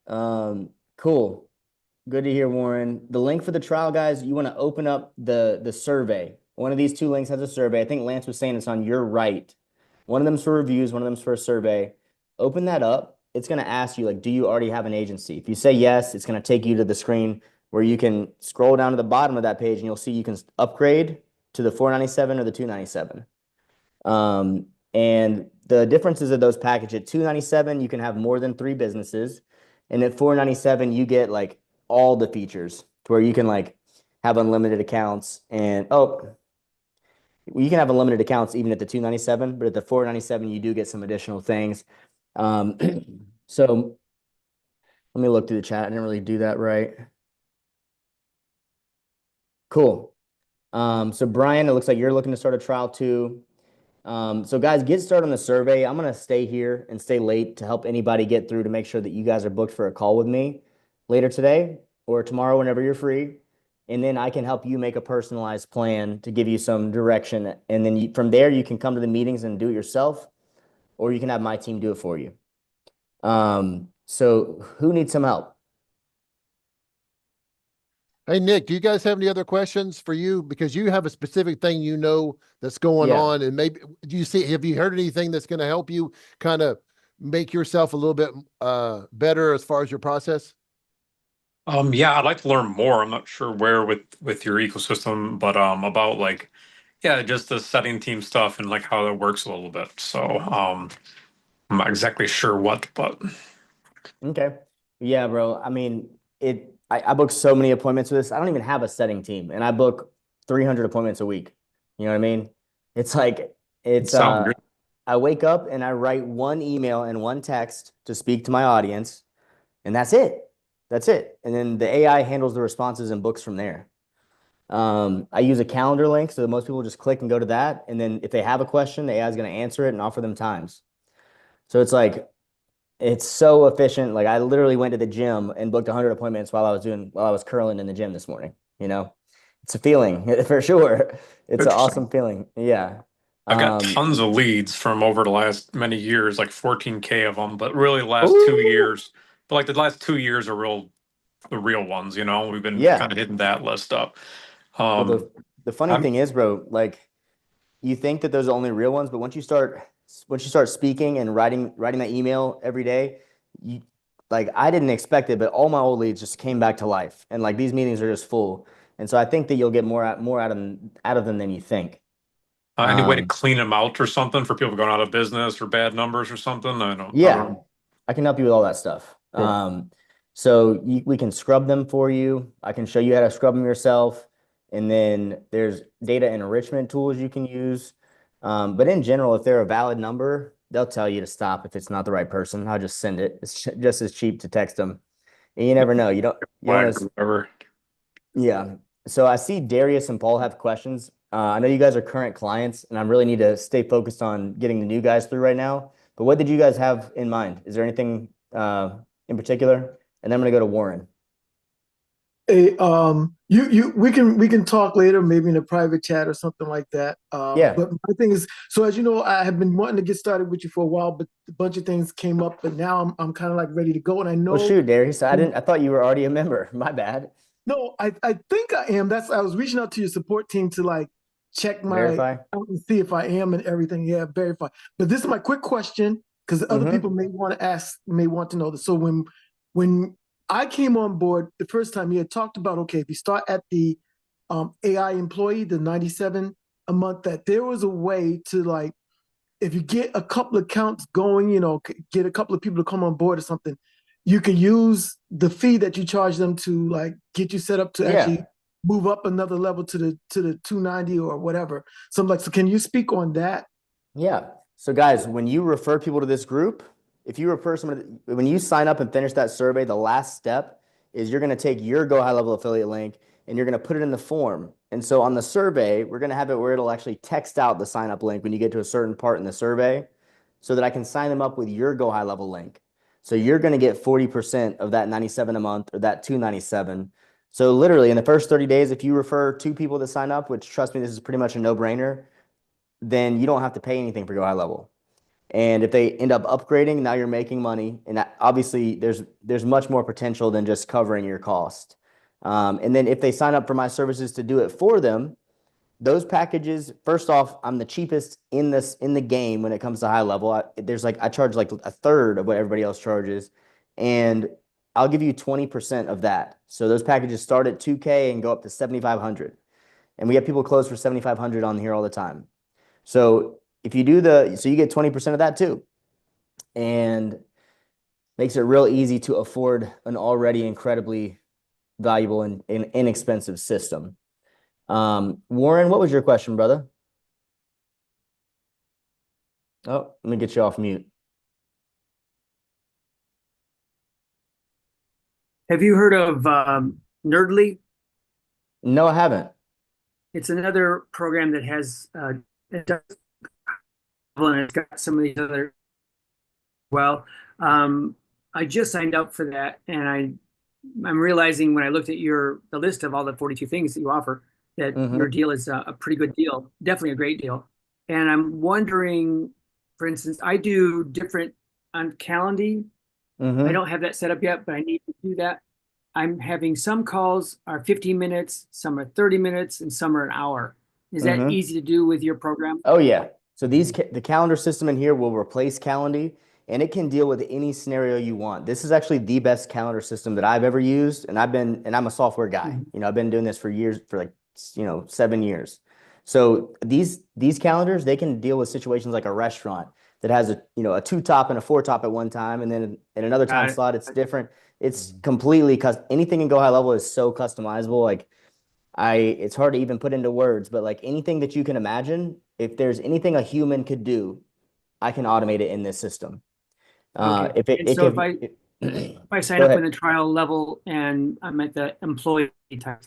Cool. Good to hear, Warren. The link for the trial, guys, you want to open up the survey. One of these two links has a survey. I think Lance was saying it's on your right. One of them's for reviews, one of them's for a survey. Open that up. It's going to ask you, like, do you already have an agency? If you say yes, it's going to take you to the screen where you can scroll down to the bottom of that page and you'll see you can upgrade to the 497 or the 297. And the differences of those packages, at 297, you can have more than 3 businesses. And at 497, you get like all the features to where you can like have unlimited accounts and you can have unlimited accounts even at the 297, but at the 497 you do get some additional things. So let me look through the chat. I didn't really do that right. Cool. So Brian, it looks like you're looking to start a trial too. So guys, get started on the survey. I'm going to stay here and stay late to help anybody get through to make sure that you guys are booked for a call with me later today or tomorrow whenever you're free. And then I can help you make a personalized plan to give you some direction. And then from there, you can come to the meetings and do it yourself, or you can have my team do it for you. So who needs some help? Hey, Nick, do you guys have any other questions for you? Because you have a specific thing you know that's going on. And maybe, have you heard anything that's going to help you kind of make yourself a little bit better as far as your process? Yeah, I'd like to learn more. I'm not sure where with your ecosystem, but about like, yeah, just the setting team stuff and like how that works a little bit. So I'm not exactly sure what, but Okay. Yeah, bro. I mean, I book so many appointments with this. I don't even have a setting team, and I book 300 appointments a week. You know what I mean? It's like I wake up and I write one email and one text to speak to my audience, and that's it. That's it. And then the AI handles the responses and books from there. I use a calendar link, so most people just click and go to that. And then if they have a question, the AI is going to answer it and offer them times. So it's like, it's so efficient. Like I literally went to the gym and booked 100 appointments while I was curling in the gym this morning. You know, it's a feeling for sure. It's an awesome feeling. Yeah. I've got tons of leads from over the last many years, like 14K of them, but really the last 2 years, but like the last 2 years are the real ones, you know, we've been kind of hitting that list up. Well, the funny thing is, bro, like you think that those are the only real ones, but once you start speaking and writing that email every day, like I didn't expect it, but all my old leads just came back to life, and like these meetings are just full, and so I think that you'll get more out of them than you think. Any way to clean them out or something for people going out of business or bad numbers or something? I don't know. I can help you with all that stuff. Cool. So we can scrub them for you. I can show you how to scrub them yourself. And then there's data enrichment tools you can use. But in general, if they're a valid number, they'll tell you to stop if it's not the right person. I'll just send it. It's just as cheap to text them. And you never know. You don't Yeah. So I see Darius and Paul have questions. I know you guys are current clients, and I really need to stay focused on getting the new guys through right now. But what did you guys have in mind? Is there anything in particular? And then I'm going to go to Warren. Hey, we can talk later, maybe in a private chat or something like that. But my thing is, so as you know, I have been wanting to get started with you for a while, but a bunch of things came up, but now I'm kind of like ready to go. And I know. Well, shoot, Darius, I thought you were already a member. My bad. No, I think I am. I was reaching out to your support team to like check verify out and see if I am and everything. Yeah, verify. But this is my quick question because other people may want to know this. So when I came on board the first time, you had talked about, okay, if you start at the AI employee, the 97 a month, that there was a way to like, if you get a couple of accounts going, you know, get a couple of people to come on board or something, you can use the fee that you charge them to like get you set up to actually move up another level to the 290 or whatever. So I'm like, so can you speak on that? Yeah. So guys, when you refer people to this group, if you refer someone, when you sign up and finish that survey, the last step is you're going to take your Go High Level affiliate link and you're going to put it in the form. And so on the survey, we're going to have it where it'll actually text out the sign up link when you get to a certain part in the survey so that I can sign them up with your Go High Level link. So you're going to get 40% of that 97 a month or that 297. So literally in the first 30 days, if you refer 2 people to sign up, which trust me, this is pretty much a no-brainer, then you don't have to pay anything for Go High Level. And if they end up upgrading, now you're making money. And obviously there's much more potential than just covering your cost. And then if they sign up for my services to do it for them, those packages, first off, I'm the cheapest in the game when it comes to High Level. I charge like a third of what everybody else charges, and I'll give you 20% of that. So those packages start at 2K and go up to 7,500. And we have people close for 7,500 on here all the time. So if you do so you get 20% of that too. And makes it real easy to afford an already incredibly valuable and inexpensive system. Warren, what was your question, brother? Oh, let me get you off mute. Have you heard of Nerdly? No, I haven't. It's another program that has it does, and it's got some of these other. Well, I just signed up for that, and I'm realizing when I looked at the list of all the 42 things that you offer, that your deal is a pretty good deal, definitely a great deal. And I'm wondering, for instance, I do different on Calendly. I don't have that set up yet, but I need to do that. I'm having some calls are 15 minutes, some are 30 minutes, and some are an hour. Is that easy to do with your program? Oh, yeah. So the calendar system in here will replace Calendly, and it can deal with any scenario you want. This is actually the best calendar system that I've ever used, and I'm a software guy. I've been doing this for years, for like 7 years. So these calendars, they can deal with situations like a restaurant that has a 2-top and a 4-top at one time, and then at another time slot it's different. It's completely anything in Go High Level is so customizable. Like it's hard to even put into words, but like anything that you can imagine, if there's anything a human could do, I can automate it in this system. Okay. If I sign up in the trial level and I'm at the employee type,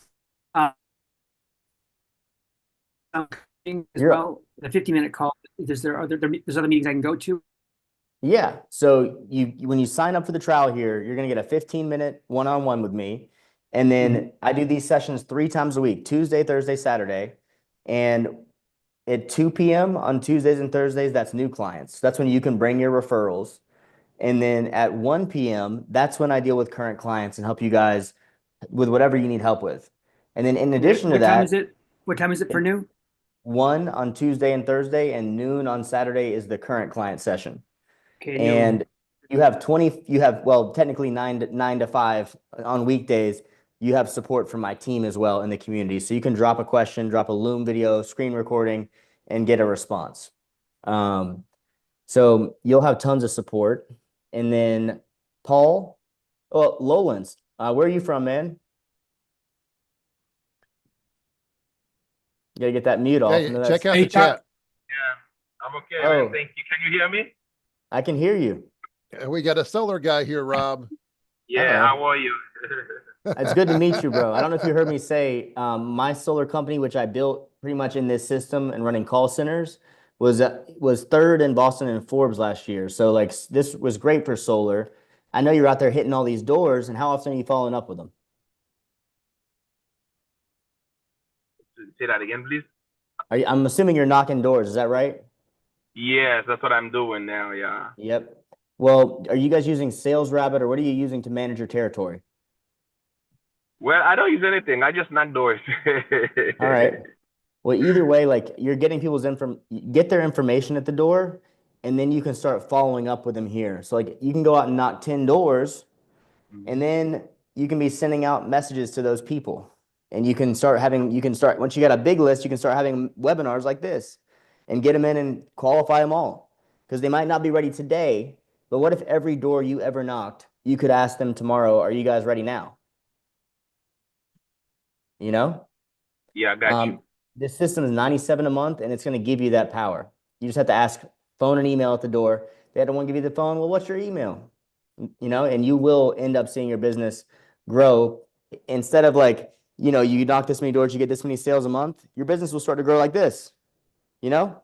as well, the 50-minute call, there's other meetings I can go to? Yeah. So when you sign up for the trial here, you're going to get a 15-minute one-on-one with me. And then I do these sessions 3 times a week, Tuesday, Thursday, Saturday. And at 2 p.m. on Tuesdays and Thursdays, that's new clients. That's when you can bring your referrals. And then at 1 p.m., that's when I deal with current clients and help you guys with whatever you need help with. And then in addition to that, what time is it for new? 1 on Tuesday and Thursday, and noon on Saturday is the current client session. Okay, and you have technically 9 to 5 on weekdays. You have support from my team as well in the community. So you can drop a question, drop a Loom video, screen recording, and get a response. So you'll have tons of support. And then Paul, Lowlands, where are you from, man? You gotta get that mute off. Hey, check out the chat. Yeah, I'm okay, man. Thank you. Can you hear me? I can hear you. We got a solar guy here, Rob. Yeah, how are you? It's good to meet you, bro. I don't know if you heard me say, my solar company, which I built pretty much in this system and running call centers, was 3rd in Boston and Forbes last year. So like this was great for solar. I know you're out there hitting all these doors, and how often are you following up with them? Say that again, please. I'm assuming you're knocking doors. Is that right? Yes, that's what I'm doing now. Yeah. Yep. Well, are you guys using Sales Rabbit, or what are you using to manage your territory? Well, I don't use anything. I just knock doors. All right. Well, either way, like you're getting people's get their information at the door, and then you can start following up with them here. So like you can go out and knock 10 doors, and then you can be sending out messages to those people. And you can start once you got a big list, you can start having webinars like this and get them in and qualify them all. Because they might not be ready today, but what if every door you ever knocked, you could ask them tomorrow, are you guys ready now? You know? Yeah, I got you. This system is $97 a month, and it's going to give you that power. You just have to ask phone and email at the door. They don't want to give you the phone. Well, what's your email? And you will end up seeing your business grow. Instead of like you knock this many doors, you get this many sales a month, your business will start to grow like this, you know?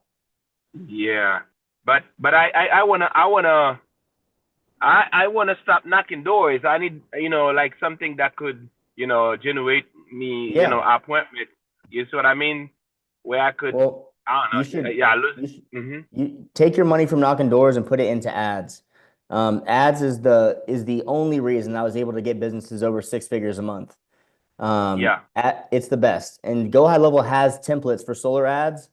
Yeah, but I wanna stop knocking doors. I need like something that could generate me Yeah. appointment. You see what I mean? Where I could Well, I you don't know. should Yeah, you take your money from knocking doors and put it into ads. Ads is the only reason I was able to get businesses over 6 figures a month. Yeah. It's the best. And Go High Level has templates for solar ads.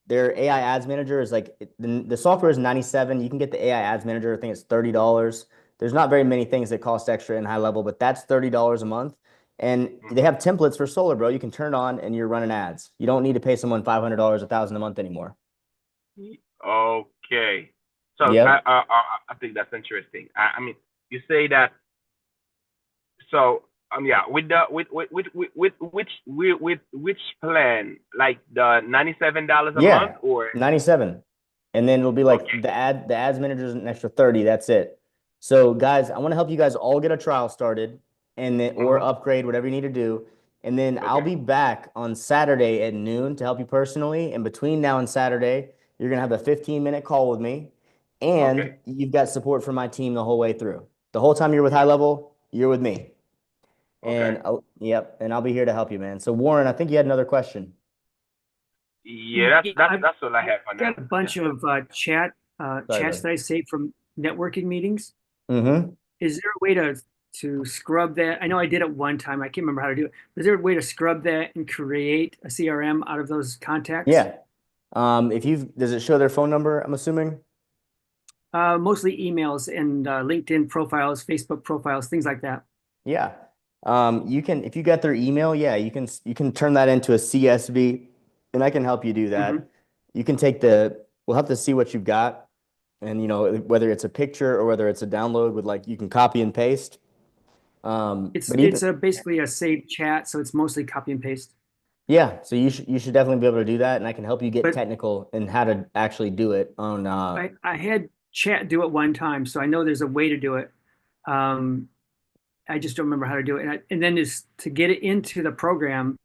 Their AI ads manager is like the software is 97. You can get the AI ads manager. I think it's $30. There's not very many things that cost extra in High Level, but that's $30 a month. And they have templates for solar, bro. You can turn it on and you're running ads. You don't need to pay someone $500, $1,000 a month anymore. Okay. So Yep. I think that's interesting. I mean, you say that. So yeah, with the with which plan, like the $97 a month, Yeah, or 97. And then it'll be like okay, the ads manager is an extra 30. That's it. So guys, I want to help you guys all get a trial started and then or upgrade whatever you need to do. And then I'll be back on Saturday at noon to help you personally. And between now and Saturday, you're gonna have a 15-minute call with me. And you've got support from my team the whole way through. The whole time you're with High Level, you're with me. And yep, and I'll be here to help you, man. So Warren, I think you had another question. yeah, that's all I have for now. Got a bunch of chats bud. that I saved from networking meetings. Mm-hmm. Is there a way to scrub that? I know I did it one time. I can't remember how to do it. Is there a way to scrub that and create a CRM out of those contacts? Yeah. Does it show their phone number, I'm assuming? Mostly emails and LinkedIn profiles, Facebook profiles, things like that. Yeah. You can, if you got their email, yeah, you can turn that into a CSV, and I can help you do that. You can take we'll have to see what you've got, and whether it's a picture or whether it's a download with you can copy and paste. It's but even, basically a saved chat, so it's mostly copy and paste. yeah, so you should definitely be able to do that, and I can help you get technical and how to actually do it on. I had chat do it one time, so I know there's a way to do it. I just don't remember how to do it. And then is to get it into the program.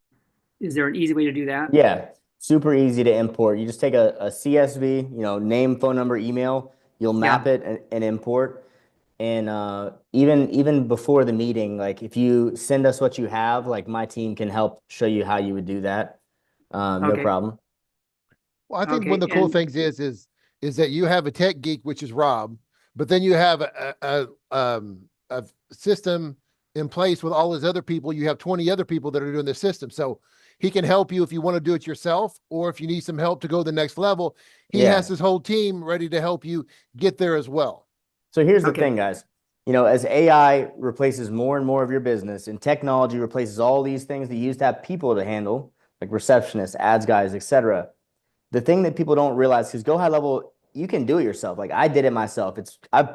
Is there an easy way to do that? Yeah, super easy to import. You just take a CSV, name, phone number, email. You'll map it and import. And even before the meeting, like if you send us what you have, like my team can help show you how you would do that. No problem. Well, I think one of the cool things is that you have a tech geek, which is Rob, but then you have a system in place with all his other people. You have 20 other people that are doing the system. So he can help you if you want to do it yourself, or if you need some help to go to the next level. He has his whole team ready to help you get there as well. So here's the thing, guys. As AI replaces more and more of your business and technology replaces all these things that you used to have people to handle, like receptionists, ads guys, etc. The thing that people don't realize, because Go High Level, you can do it yourself. Like I did it myself. I've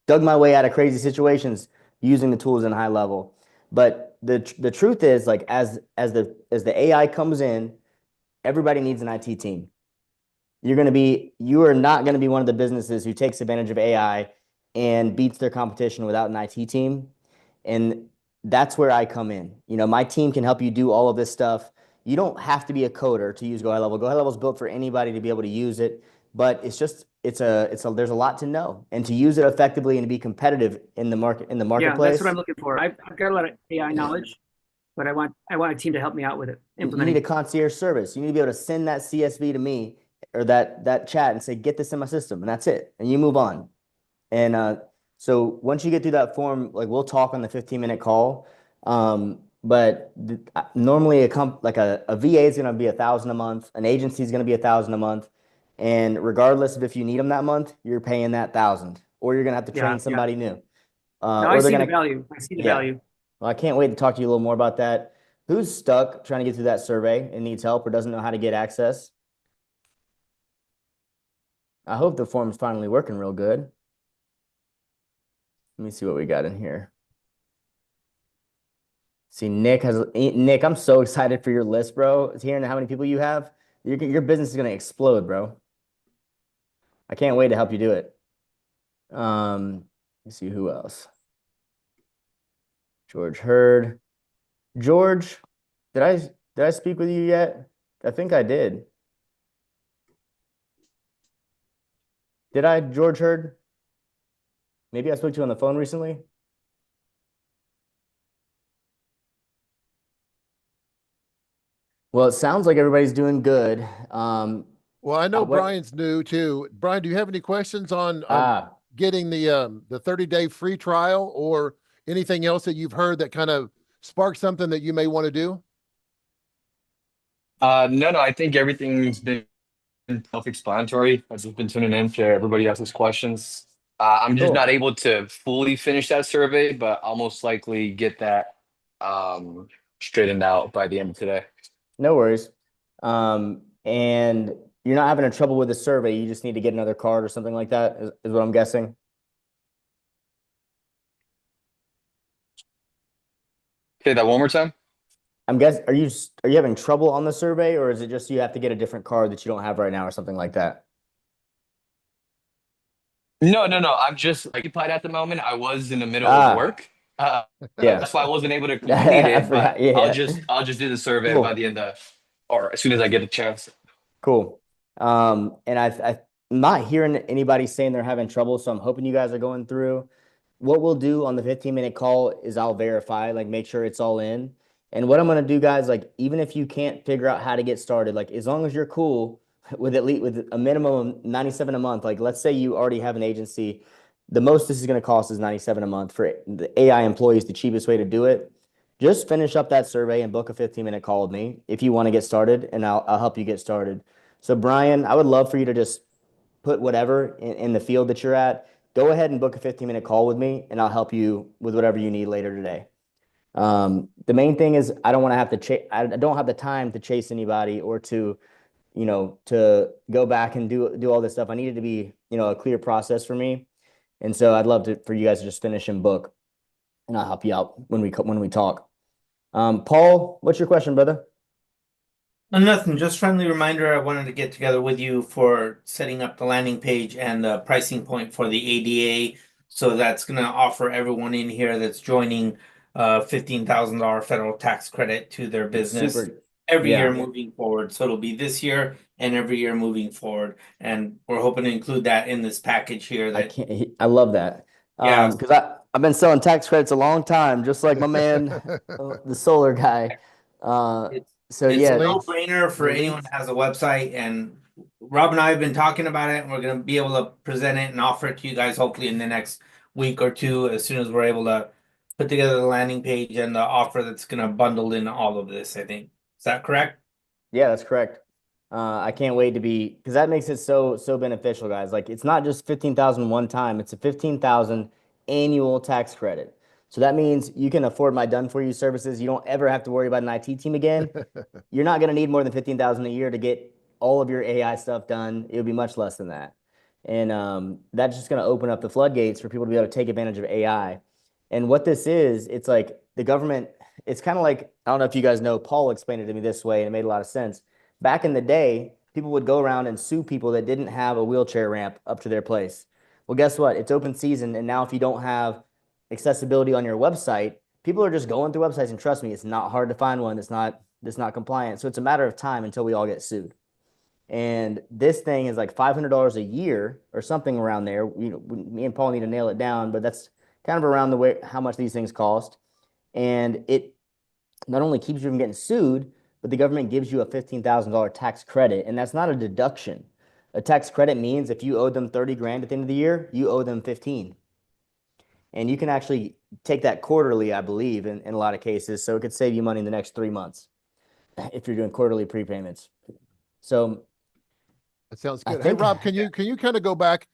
dug my way out of crazy situations using the tools in High Level. But the truth is, like as the AI comes in, everybody needs an IT team. You are not going to be one of the businesses who takes advantage of AI and beats their competition without an IT team. And that's where I come in. My team can help you do all of this stuff. You don't have to be a coder to use Go High Level. Go High Level is built for anybody to be able to use it, but there's a lot to know, and to use it effectively and to be competitive in the marketplace. Yeah, that's what I'm looking for. I've got a lot of AI knowledge, but I want a team to help me out with it. You need a concierge service. You need to be able to send that CSV to me or that chat and say, get this in my system, and that's it. And you move on. And so once you get through that form, like we'll talk on the 15-minute call. But normally a VA is going to be $1,000 a month. An agency is going to be $1,000 a month. And regardless of if you need them that month, you're paying that $1,000, or you're going to have to train somebody new. No, I see the value. I see the value. Well, I can't wait to talk to you a little more about that. Who's stuck trying to get through that survey and needs help or doesn't know how to get access? I hope the form's finally working real good. Let me see what we got in here. See, Nick, I'm so excited for your list, bro. Hearing how many people you have, your business is going to explode, bro. I can't wait to help you do it. Let's see who else. George Hurd. George, Did I speak with you yet? I think I did. Did I, George Hurd? Maybe I spoke to you on the phone recently. Well, it sounds like everybody's doing good. Well, I know Brian's new too. Brian, do you have any questions on getting the 30-day free trial or anything else that you've heard that kind of sparked something that you may want to do? No, I think everything's been self-explanatory. I've just been tuning in to everybody else's questions. I'm just not able to fully finish that survey, but I'll most likely get that straightened out by the end of today. No worries. And you're not having a trouble with the survey. You just need to get another card or something like that, is what I'm guessing. Say that one more time. I'm guessing, are you having trouble on the survey, or is it just you have to get a different card that you don't have right now or something like that? No. I'm just occupied at the moment. I was in the middle of work. Yeah. That's why I wasn't able to complete it. forgot. But Yeah. I'll just do the survey by the end of, or as soon as I get a chance. Cool. And I'm not hearing anybody saying they're having trouble, so I'm hoping you guys are going through. What we'll do on the 15-minute call is I'll verify, like make sure it's all in. And what I'm gonna do, guys, like even if you can't figure out how to get started, like as long as you're cool with at least with a minimum of 97 a month, like let's say you already have an agency, the most this is gonna cost is 97 a month for the AI employees, the cheapest way to do it. Just finish up that survey and book a 15-minute call with me if you want to get started, and I'll help you get started. So Brian, I would love for you to just put whatever in the field that you're at. Go ahead and book a 15-minute call with me, and I'll help you with whatever you need later today. The main thing is I don't want to have to I don't have the time to chase anybody or to, to go back and do all this stuff. I need it to be, a clear process for me. And so I'd love for you guys to just finish and book, and I'll help you out when we talk. Paul, what's your question, brother? Nothing, just friendly reminder. I wanted to get together with you for setting up the landing page and the pricing point for the ADA. So that's going to offer everyone in here that's joining $15,000 federal tax credit to their business every year moving forward. So it'll be this year and every year moving forward. And we're hoping to include that in this package here. I love that. Because I've been selling tax credits a long time, just like my man, the solar guy. It's a no-brainer for anyone that has a website, and Rob and I have been talking about it, and we're going to be able to present it and offer it to you guys hopefully in the next week or two, as soon as we're able to put together the landing page and the offer that's going to bundle in all of this, I think. Is that correct? Yeah, that's correct. I can't wait to because that makes it so beneficial, guys. Like it's not just 15,000 one time, it's a 15,000 annual tax credit. So that means you can afford my done for you services. You don't ever have to worry about an IT team again. You're not going to need more than 15,000 a year to get all of your AI stuff done. It'll be much less than that. And that's just going to open up the floodgates for people to be able to take advantage of AI. And what this is, it's like the government, it's kind of like, I don't know if you guys know, Paul explained it to me this way and it made a lot of sense. Back in the day, people would go around and sue people that didn't have a wheelchair ramp up to their place. Well, guess what? It's open season. And now if you don't have accessibility on your website, people are just going through websites, and trust me, it's not hard to find one that's not compliant. So it's a matter of time until we all get sued. And this thing is like $500 a year or something around there. Me and Paul need to nail it down, but that's kind of around the way how much these things cost. And it not only keeps you from getting sued, but the government gives you a $15,000 tax credit, and that's not a deduction. A tax credit means if you owe them 30 grand at the end of the year, you owe them 15. And you can actually take that quarterly, I believe, in a lot of cases. So it could save you money in the next 3 months if you're doing quarterly prepayments. So that sounds good. Hey, Rob, can you kind of go back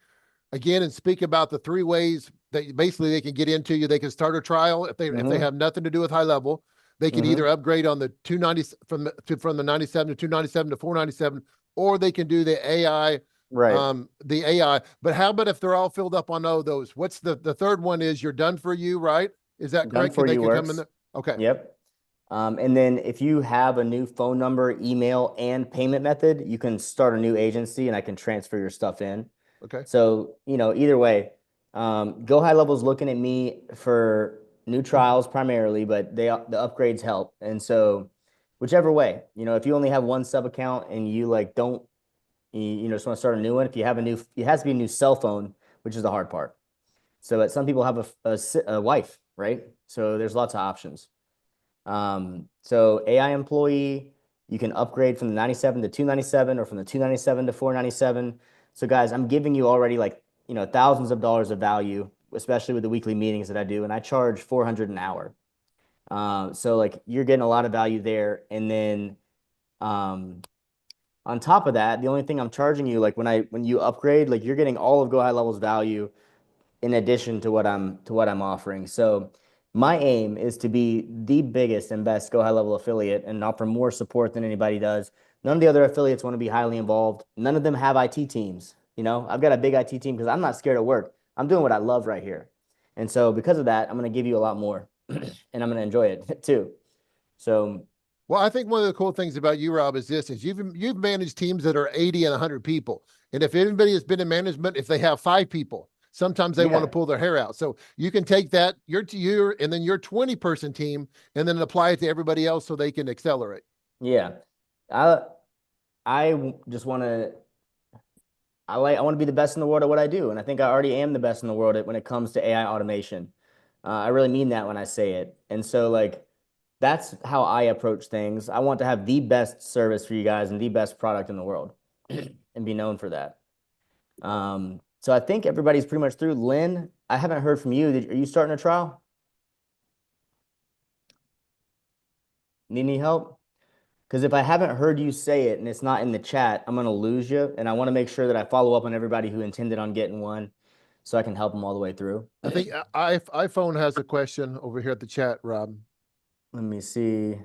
again and speak about the 3 ways that basically they can get into you? They can start a trial if they have nothing to do with high level. They can either upgrade on the 290 from the 97 to 297 to 497, or they can do the AI. Right. The AI. But how about if they're all filled up on all those? What's the third one is you're done for you, right? Is that correct? Done for you works. Come in there? Okay. Yep. And then if you have a new phone number, email, and payment method, you can start a new agency and I can transfer your stuff in. Okay. So, either way, Go High Level's looking at me for new trials primarily, but the upgrades help. And so whichever way. If you only have one sub account and you like don't, just want to start a new one. If you have it has to be a new cell phone, which is the hard part. So some people have a wife, right? So there's lots of options. So AI employee, you can upgrade from the 97 to 297 or from the 297 to 497. So guys, I'm giving you already like, thousands of dollars of value, especially with the weekly meetings that I do. And I charge 400 an hour. So like you're getting a lot of value there. And then, on top of that, the only thing I'm charging you, like when you upgrade, like you're getting all of Go High Level's value in addition to what I'm offering. So my aim is to be the biggest and best Go High Level affiliate and offer more support than anybody does. None of the other affiliates want to be highly involved. None of them have IT teams. I've got a big IT team because I'm not scared of work. I'm doing what I love right here. And so because of that, I'm going to give you a lot more and I'm going to enjoy it too. So well, I think one of the cool things about you, Rob, is you've managed teams that are 80 and 100 people. And if anybody has been in management, if they have 5 people, sometimes they want to pull their hair out. So you can take that, your and then your 20-person team, and then apply it to everybody else so they can accelerate. Yeah. I just want to, I want to be the best in the world at what I do. And I think I already am the best in the world when it comes to AI automation. I really mean that when I say it. And so like, that's how I approach things. I want to have the best service for you guys and the best product in the world and be known for that. So I think everybody's pretty much through. Lynn, I haven't heard from you. Are you starting a trial? Need any help? Because if I haven't heard you say it and it's not in the chat, I'm going to lose you. And I want to make sure that I follow up on everybody who intended on getting one so I can help them all the way through. I think iPhone has a question over here at the chat, Rob. Let me see.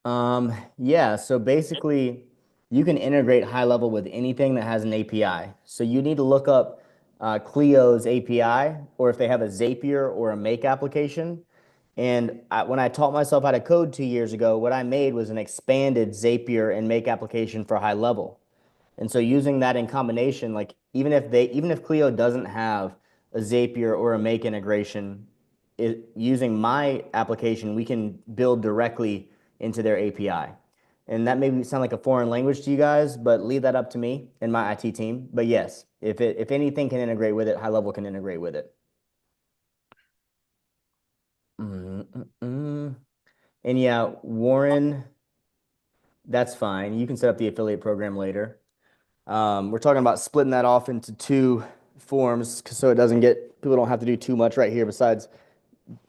Yeah, so basically you can integrate High Level with anything that has an API. So you need to look up Clio's API, or if they have a Zapier or a Make application. And when I taught myself how to code 2 years ago, what I made was an expanded Zapier and Make application for High Level. And so using that in combination, like even if Clio doesn't have a Zapier or a Make integration, using my application, we can build directly into their API. And that may sound like a foreign language to you guys, but leave that up to me and my IT team. But yes, if anything can integrate with it, High Level can integrate with it. And yeah, Warren, that's fine. You can set up the affiliate program later. We're talking about splitting that off into 2 forms so it doesn't people don't have to do too much right here besides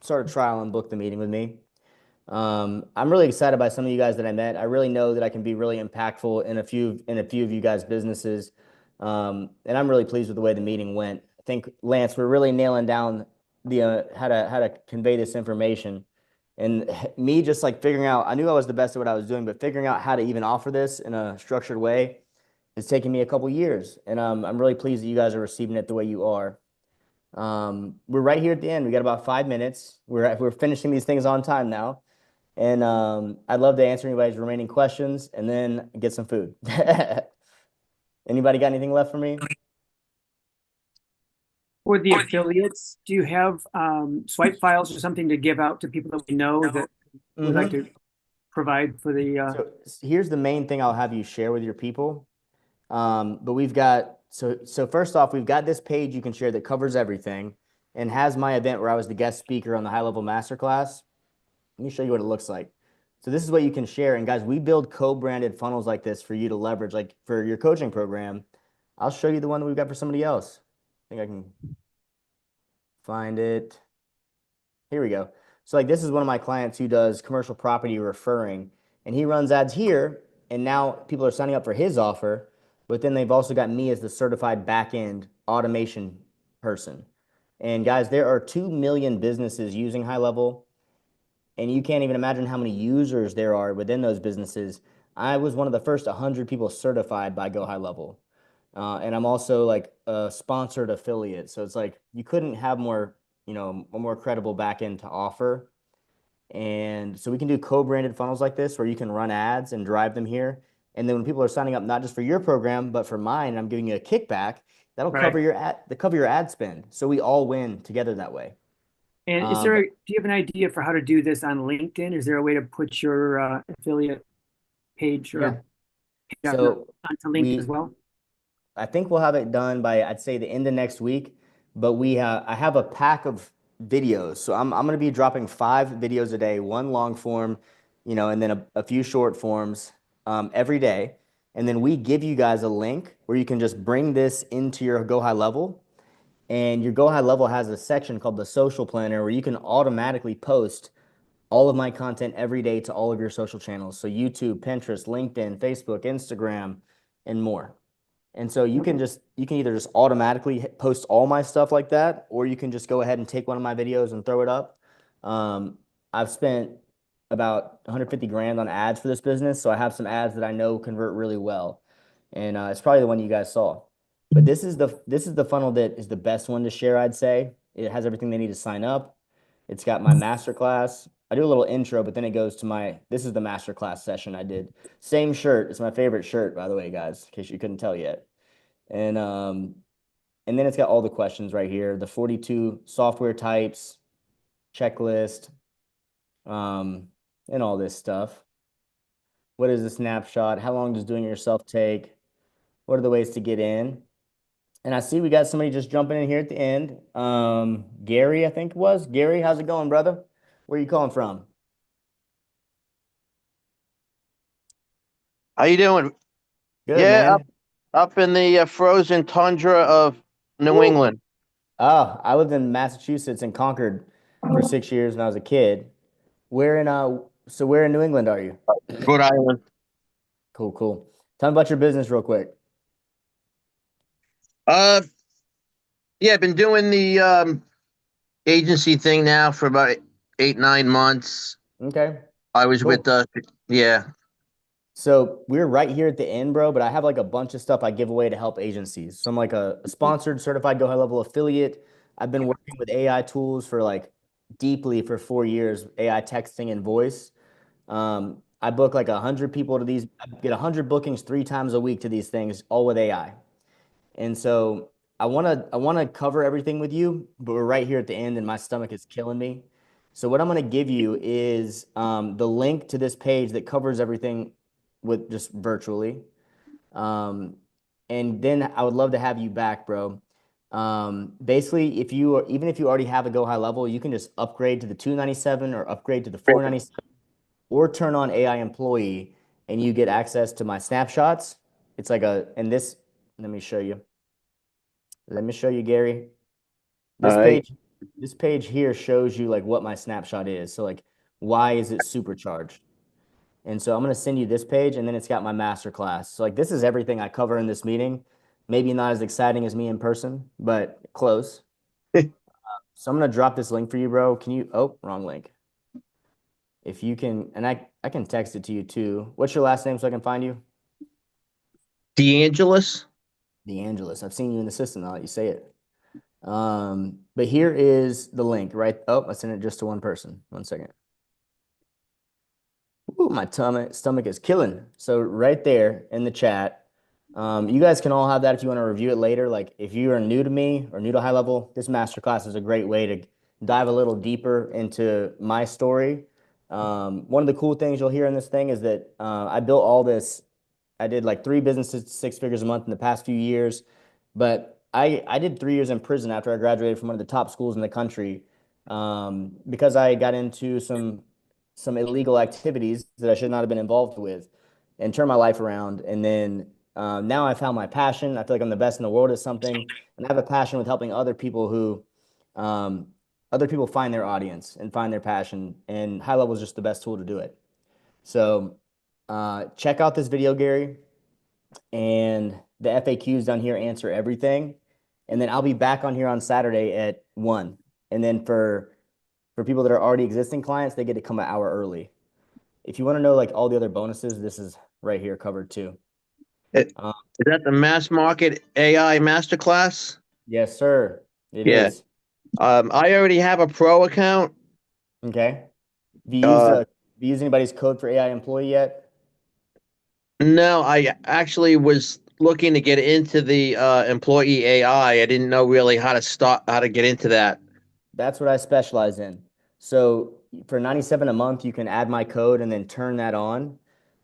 start a trial and book the meeting with me. I'm really excited by some of you guys that I met. I really know that I can be really impactful in a few of you guys' businesses. And I'm really pleased with the way the meeting went. I think, Lance, we're really nailing down the how to convey this information. And me just like figuring out, I knew I was the best at what I was doing, but figuring out how to even offer this in a structured way it's taken me a couple years. And I'm really pleased that you guys are receiving it the way you are. We're right here at the end. We got about 5 minutes. We're finishing these things on time now. And I'd love to answer anybody's remaining questions and then get some food. Anybody got anything left for me? For the affiliates, do you have swipe files or something to give out to people that we know that would like to provide for the? So here's the main thing I'll have you share with your people. But we've got, so first off, we've got this page you can share that covers everything and has my event where I was the guest speaker on the High Level Masterclass. Let me show you what it looks like. So this is what you can share. And guys, we build co-branded funnels like this for you to leverage, like for your coaching program. I'll show you the one that we've got for somebody else. I think I can find it. Here we go. So like this is one of my clients who does commercial property referring, and he runs ads here. And now people are signing up for his offer, but then they've also got me as the certified back-end automation person. And guys, there are 2 million businesses using High Level. And you can't even imagine how many users there are within those businesses. I was one of the first 100 people certified by Go High Level. And I'm also like a sponsored affiliate. So it's like you couldn't have more, a more credible backend to offer. And so we can do co-branded funnels like this where you can run ads and drive them here. And then when people are signing up, not just for your program, but for mine, and I'm giving you a kickback, that'll cover your ad spend. So we all win together that way. And is there, do you have an idea for how to do this on LinkedIn? Is there a way to put your affiliate page or So onto LinkedIn as well? I think we'll have it done by, I'd say, the end of next week. But I have a pack of videos. So I'm going to be dropping 5 videos a day, one long form, and then a few short forms every day. And then we give you guys a link where you can just bring this into your Go High Level. And your Go High Level has a section called the Social Planner where you can automatically post all of my content every day to all of your social channels. So YouTube, Pinterest, LinkedIn, Facebook, Instagram, and more. And so you can either just automatically post all my stuff like that, or you can just go ahead and take one of my videos and throw it up. I've spent about 150 grand on ads for this business. So I have some ads that I know convert really well. And it's probably the one you guys saw. But this is the funnel that is the best one to share, I'd say. It has everything they need to sign up. It's got my masterclass. I do a little intro, but then it goes to this is the masterclass session I did. Same shirt. It's my favorite shirt, by the way, guys, in case you couldn't tell yet. And then it's got all the questions right here, the 42 software types, checklist, and all this stuff. What is a snapshot? How long does doing it yourself take? What are the ways to get in? And I see we got somebody just jumping in here at the end. Gary, I think it was. Gary, how's it going, brother? Where are you calling from? How you doing? Good, man. Up in the frozen tundra of New England. Oh, I lived in Massachusetts and Concord for 6 years when I was a kid. Where in New England are you? Rhode Island. Cool. Tell me about your business real quick. Yeah, I've been doing the agency thing now for about 8-9 months. Okay. I was with yeah. So we're right here at the end, bro, but I have like a bunch of stuff I give away to help agencies. So I'm like a sponsored certified Go High Level affiliate. I've been working with AI tools for deeply for 4 years, AI texting and voice. I book like 100 people to these, I get 100 bookings 3 times a week to these things, all with AI. And so I want to cover everything with you, but we're right here at the end and my stomach is killing me. So what I'm going to give you is the link to this page that covers everything with just virtually. And then I would love to have you back, bro. Basically, even if you already have a Go High Level, you can just upgrade to the 297 or upgrade to the 497 or turn on AI Employee and you get access to my snapshots. It's like let me show you. Let me show you, Gary. This page here shows you like what my snapshot is. So like, why is it supercharged? And so I'm going to send you this page and then it's got my masterclass. So like, this is everything I cover in this meeting. Maybe not as exciting as me in person, but close. So I'm going to drop this link for you, bro. Wrong link. If you can, and I can text it to you too. What's your last name so I can find you? DeAngelis. DeAngelis. I've seen you in the system. I'll let you say it. But here is the link, right? Oh, I sent it just to one person. 1 second. Ooh, my stomach is killing. So right there in the chat, you guys can all have that if you want to review it later. Like if you are new to me or new to High Level, this masterclass is a great way to dive a little deeper into my story. One of the cool things you'll hear in this thing is that I built all this. I did like 3 businesses, 6 figures a month in the past few years, but I did 3 years in prison after I graduated from one of the top schools in the country because I got into some illegal activities that I should not have been involved with and turned my life around. And then now I found my passion. I feel like I'm the best in the world at something, and I have a passion with helping other people find their audience and find their passion. And High Level is just the best tool to do it. So check out this video, Gary, and the FAQs down here answer everything. And then I'll be back on here on Saturday at 1. And then for people that are already existing clients, they get to come an hour early. If you want to know like all the other bonuses, this is right here covered too. Is that the mass market AI masterclass? Yes, sir. It is. I already have a pro account. Okay. Have you used anybody's code for AI employee yet? No, I actually was looking to get into the employee AI. I didn't know really how to get into that. That's what I specialize in. So for 97 a month, you can add my code and then turn that on.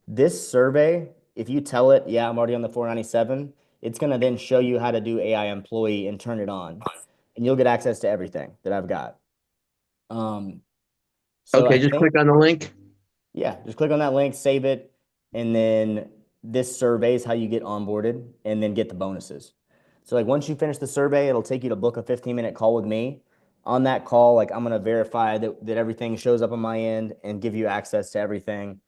This survey, if you tell it, yeah, I'm already on the 497, it's going to then show you how to do AI employee and turn it on. And you'll get access to everything that I've got. So Okay, I just think, click on the link. yeah, just click on that link, save it, and then this survey is how you get onboarded and then get the bonuses. So like once you finish the survey, it'll take you to book a 15-minute call with me. On that call, like I'm gonna verify that everything shows up on my end and give you access to everything.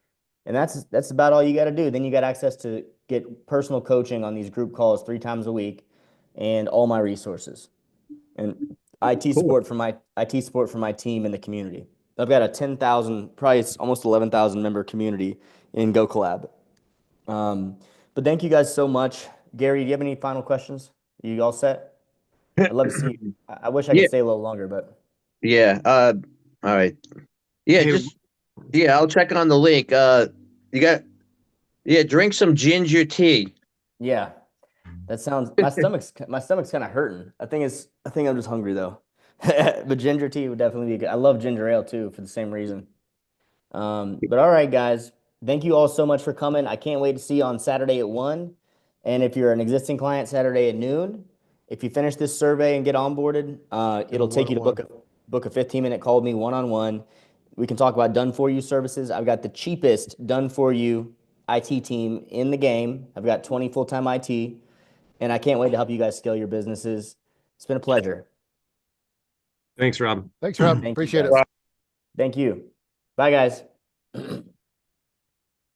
And that's about all you got to do. Then you got access to get personal coaching on these group calls 3 times a week and all my resources and IT support for my team in the community. I've got a 10,000, probably it's almost 11,000 member community in Go Collab. But thank you guys so much. Gary, do you have any final questions? You all set? I'd love to see you. I wish I could stay a little longer, but Yeah. All right. Yeah, Hey, yeah, I'll check on the link. Drink some ginger tea. yeah, that sounds. My stomach's kind of hurting. I think I'm just hungry though. But ginger tea would definitely be good. I love ginger ale too for the same reason. But all right, guys, thank you all so much for coming. I can't wait to see you on Saturday at 1. And if you're an existing client, Saturday at noon. If you finish this survey and get onboarded, it'll take you to book a 15-minute call with me one-on-one. We can talk about done for you services. I've got the cheapest done for you IT team in the game. I've got 20 full-time IT, and I can't wait to help you guys scale your businesses. It's been a pleasure. Thanks, Rob. Thanks, Rob. Thank you, Appreciate guys. it. Thank you. Bye, guys.